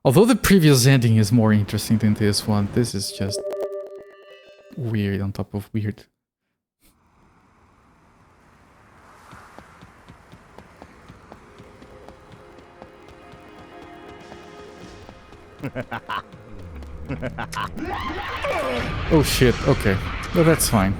although the previous ending is more interesting than this one, this is just weird on top of weird. Oh shit, okay. Well, that's fine.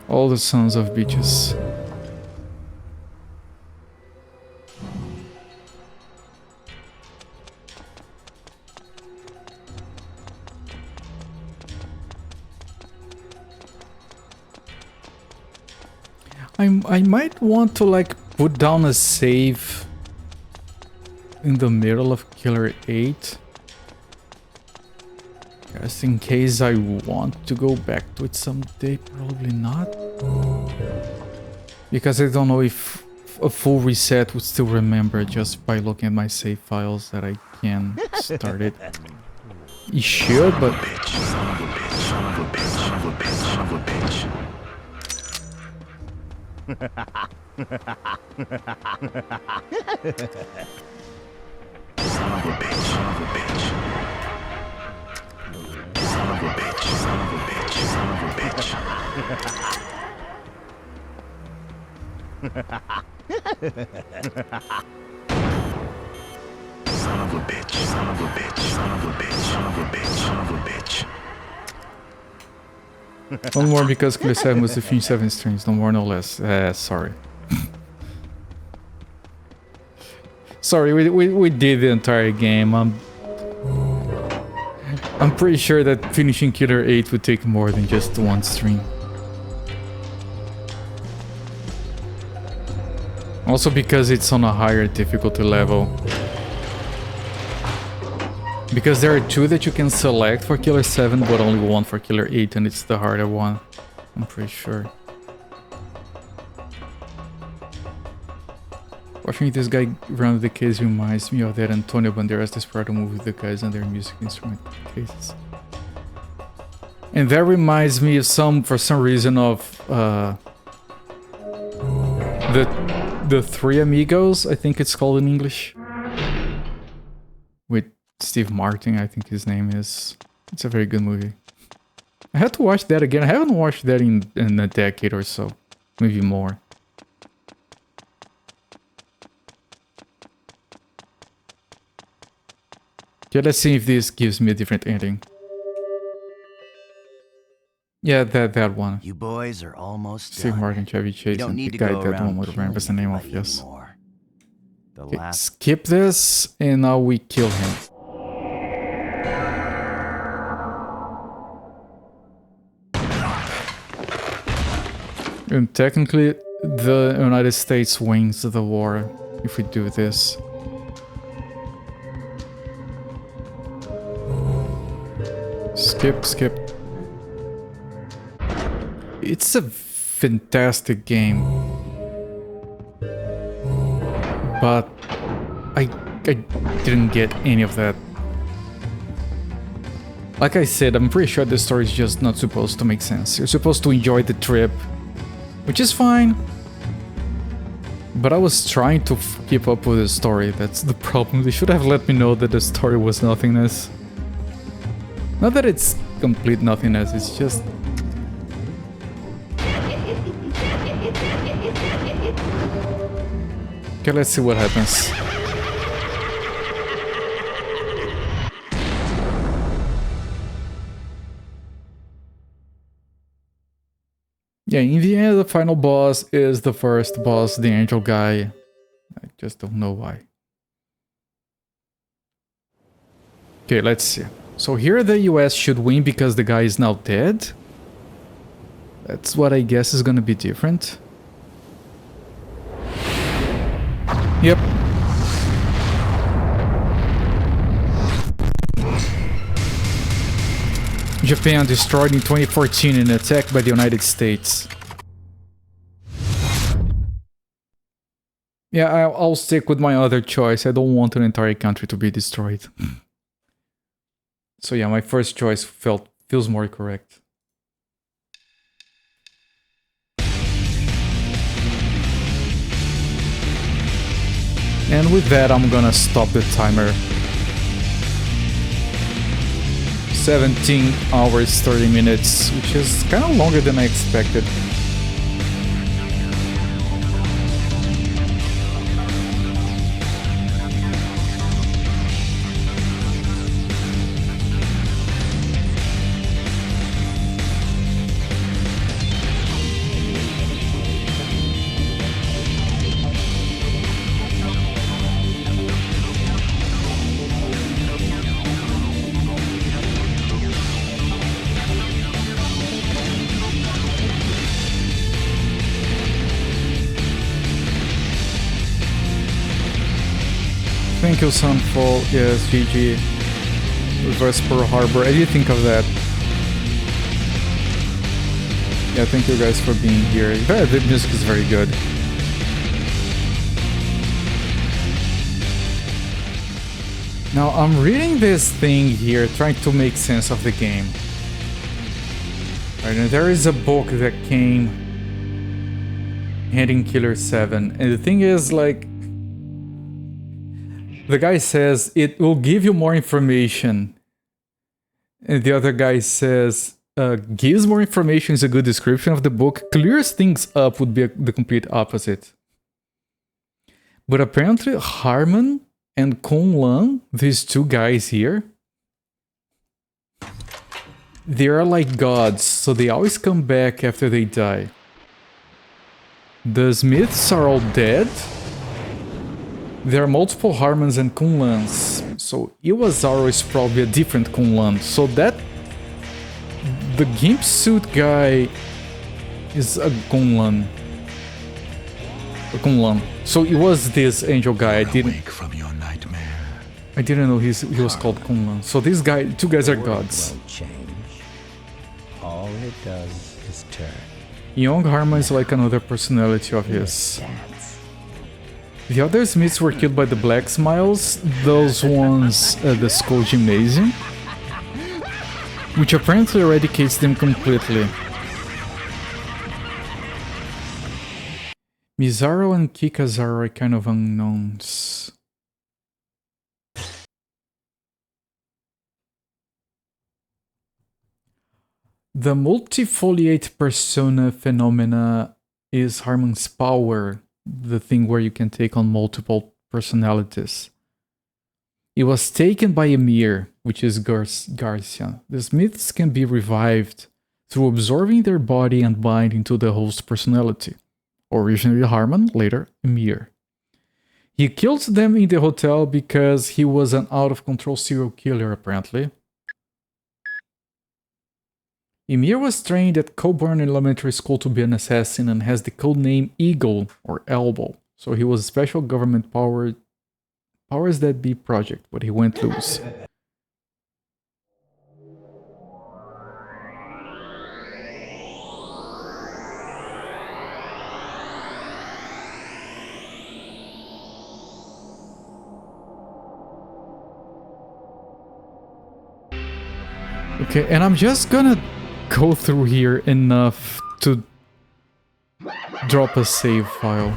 All the sons of bitches. I might want to like put down a save in the middle of Killer 8. Just in case I want to go back to it someday, probably not. Because I don't know if a full reset would still remember just by looking at my save files that I can start it. It should, but... One more because Killer7 was the finish 7 streams, no more no less. Sorry. Sorry, we did the entire game. I'm pretty sure that finishing Killer 8 would take more than just one stream. Also because it's on a higher difficulty level. Because there are 2 that you can select for Killer 7, but only 1 for Killer 8, and it's the harder one. I'm pretty sure. Watching this guy run the case reminds me of that Antonio Banderas Desperado movie with the guys and their music instrument cases. And that reminds me of for some reason of the Three Amigos, I think it's called in English. With Steve Martin, I think his name is. It's a very good movie. I had to watch that again. I haven't watched that in a decade or so. Maybe more. Okay, let's see if this gives me a different ending. Yeah, that one. You boys are almost Steve done. Martin, Chevy Chase, and the guy that one would remember the name of, yes. Okay, skip this, and now we kill him. And technically, the United States wins the war if we do this. Skip. It's a fantastic game. But I didn't get any of that. Like I said, I'm pretty sure the story is just not supposed to make sense. You're supposed to enjoy the trip, which is fine. But I was trying to keep up with the story. That's the problem. They should have let me know that the story was nothingness. Not that it's complete nothingness, it's just... Okay, let's see what happens. Yeah, in the end, the final boss is the first boss, the angel guy. I just don't know why. Okay, let's see. So here the US should win because the guy is now dead. That's what I guess is gonna be different. Yep. Japan destroyed in 2014 in an attack by the United States. Yeah, I'll stick with my other choice. I don't want an entire country to be destroyed. So yeah, my first choice feels more correct. And with that, I'm gonna stop the timer. 17 hours, 30 minutes, which is kind of longer than I expected. Thank you, Sunfall. Yes, GG. Reverse Pearl Harbor. I did think of that. Yeah, thank you guys for being here. The music is very good. Now, I'm reading this thing here, trying to make sense of the game. Right, and there is a book that came handing Killer7, and the thing is, like, the guy says it will give you more information, and the other guy says gives more information is a good description of the book. Clears things up would be the complete opposite. But apparently Harmon and Kung Lan, these two guys here, they are like gods, so they always come back after they die. The Smiths are all dead. There are multiple Harmons and Kung Lans, so Iwazaru is probably a different Kung Lan. So that the gimp suit guy is a Kung Lan. So it was this angel guy. I didn't know he was called Kung Lan. So this guy, two guys are gods. Won't change. All it does is turn. Young Harmon is like another personality of his. The other Smiths were killed by the Black Smiles, those ones at the school gymnasium, which apparently eradicates them completely. Mizaru and Kikazaru are kind of unknowns. The multifoliate persona phenomena is Harmon's power, the thing where you can take on multiple personalities. It was taken by Emir, which is Garcia. The Smiths can be revived through absorbing their body and bind into the host personality. Originally Harmon, later Emir. He killed them in the hotel because he was an out-of-control serial killer, apparently. Emir was trained at Coburn Elementary School to be an assassin and has the codename Eagle or Elbow. So he was a special government powers that be project, but he went loose. Okay, and I'm just gonna go through here enough to drop a save file.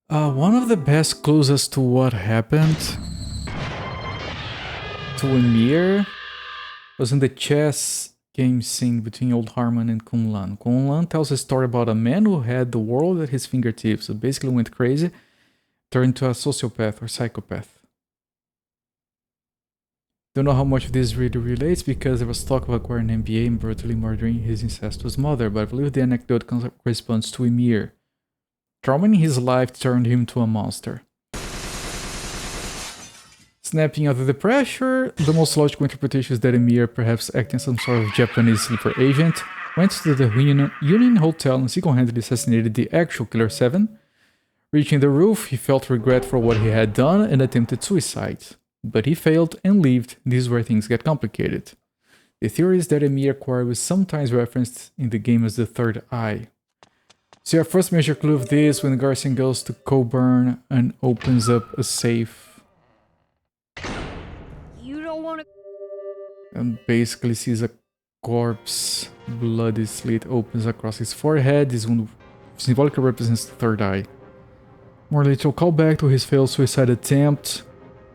One of the best clues as to what happened to Emir was in the chess game scene between old Harmon and Kung Lan. Kung Lan tells a story about a man who had the world at his fingertips, who basically went crazy, turned into a sociopath or psychopath. Don't know how much of this really relates because there was talk of acquiring an MBA and brutally murdering his incestuous mother, but I believe the anecdote corresponds to Emir. Trauma in his life turned him to a monster. Snapping under the pressure, the most logical interpretation is that Emir, perhaps acting as some sort of Japanese sleeper agent, went to the Union Hotel and single-handedly assassinated the actual Killer7. Reaching the roof, he felt regret for what he had done and attempted suicide. But he failed and lived. This is where things get complicated. The theory is that Emir Quarry was sometimes referenced in the game as the Third Eye. So our first major clue of this when Garcia goes to Coburn and opens up a safe. You don't want to... And basically sees a corpse. Bloody slit opens across his forehead. This wound symbolically represents the third eye. More lethal callback to his failed suicide attempt.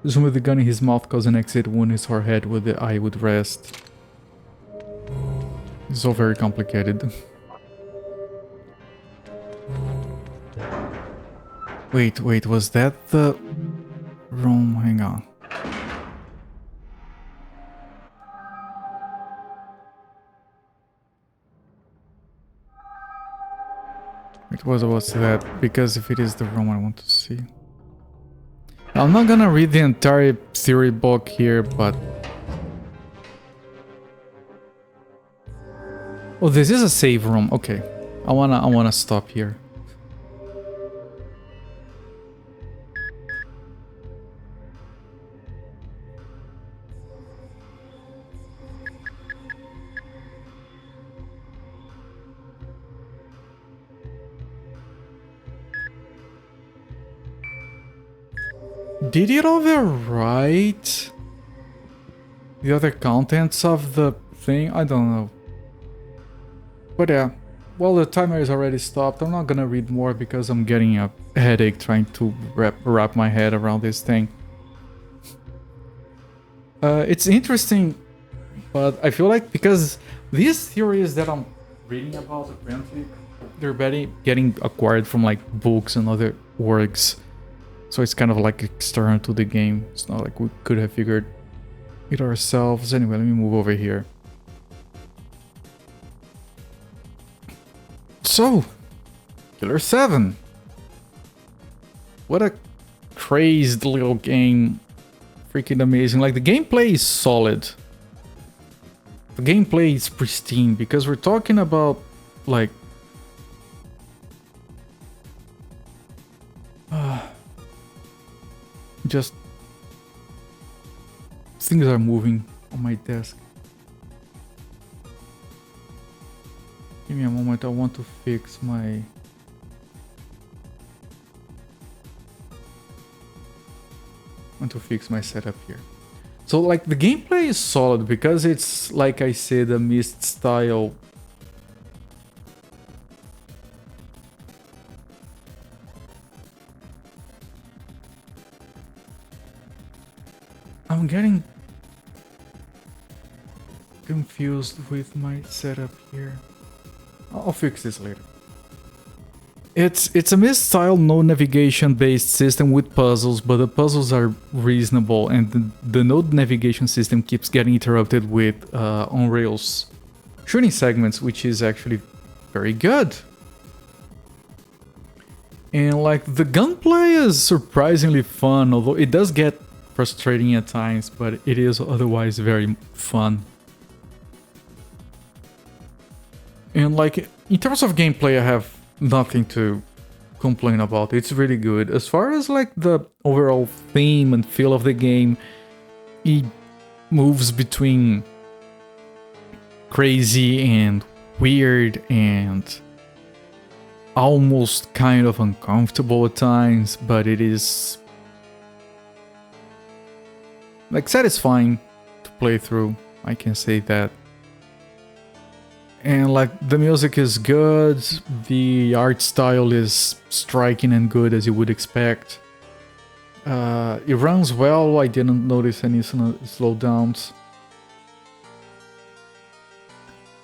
Zoom with the gun in his mouth cause an exit wound in his forehead where the eye would rest. It's all very complicated. Wait, was that the room? Hang on. It was that, because if it is the room I want to see. I'm not gonna read the entire theory book here, but... Oh, this is a save room. Okay. I wanna stop here. Did it overwrite the other contents of the thing? I don't know. But yeah, well, the timer is already stopped. I'm not gonna read more because I'm getting a headache trying to wrap my head around this thing. It's interesting, but I feel like because these theories that I'm reading about, apparently, they're getting acquired from like books and other works. So it's kind of like external to the game. It's not like we could have figured it ourselves. Anyway, let me move over here. So, Killer7. What a crazed little game. Freaking amazing. Like, the gameplay is solid. The gameplay is pristine because we're talking about, like... just things are moving on my desk. Give me a moment, I want to fix my... setup here. So like the gameplay is solid because it's, like I said, a Myst style. I'm getting confused with my setup here. I'll fix this later. It's a Myst style no navigation based system with puzzles, but the puzzles are reasonable and the node navigation system keeps getting interrupted with on rails shooting segments, which is actually very good. And like the gunplay is surprisingly fun, although it does get frustrating at times, but it is otherwise very fun. And like in terms of gameplay, I have nothing to complain about. It's really good. As far as like the overall theme and feel of the game, it moves between crazy and weird and almost kind of uncomfortable at times, but it is like satisfying to play through, I can say that. And like the music is good, the art style is striking and good as you would expect. It runs well, I didn't notice any slowdowns.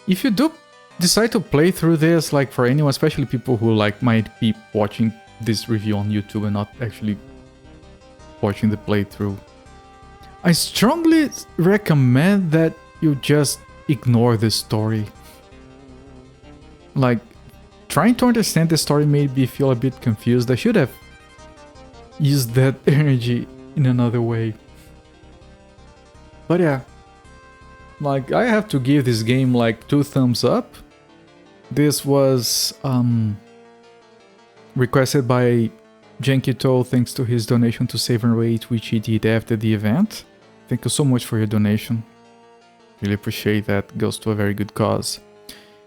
If you do decide to play through this, like for anyone, especially people who like might be watching this review on YouTube and not actually watching the playthrough, I strongly recommend that you just ignore the story. Like, trying to understand the story made me feel a bit confused. I should have used that energy in another way. But yeah, like I have to give this game like 2 thumbs up. This was requested by Jenkito thanks to his donation to Save and Rate, which he did after the event. Thank you so much for your donation. Really appreciate that. Goes to a very good cause.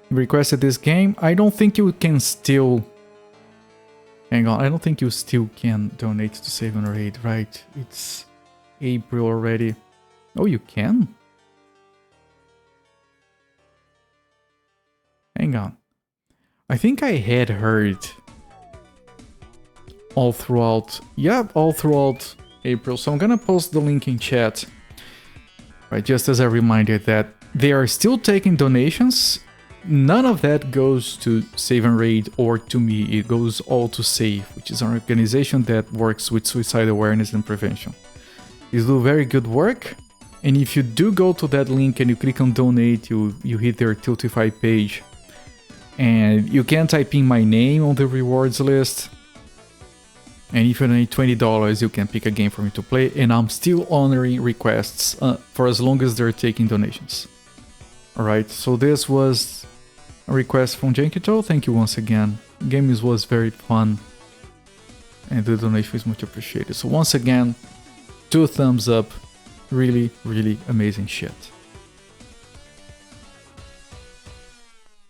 He requested this game. I don't think you can still... Hang on, I don't think you still can donate to Save and Raid, right? It's April already. Oh, you can? hang on. I think I had heard all throughout April, so I'm gonna post the link in chat, right, just as a reminder that they are still taking donations. None of that goes to Save and Raid or to me, it goes all to SAVE, which is an organization that works with suicide awareness and prevention. They do very good work, and if you do go to that link and you click on donate, you hit their Tiltify page, and you can type in my name on the rewards list, and if you donate $20, you can pick a game for me to play, and I'm still honoring requests for as long as they're taking donations. Alright, so this was a request from Jankito. Thank you once again. The game was very fun, and the donation is much appreciated. So once again, 2 thumbs up. Really, really amazing shit.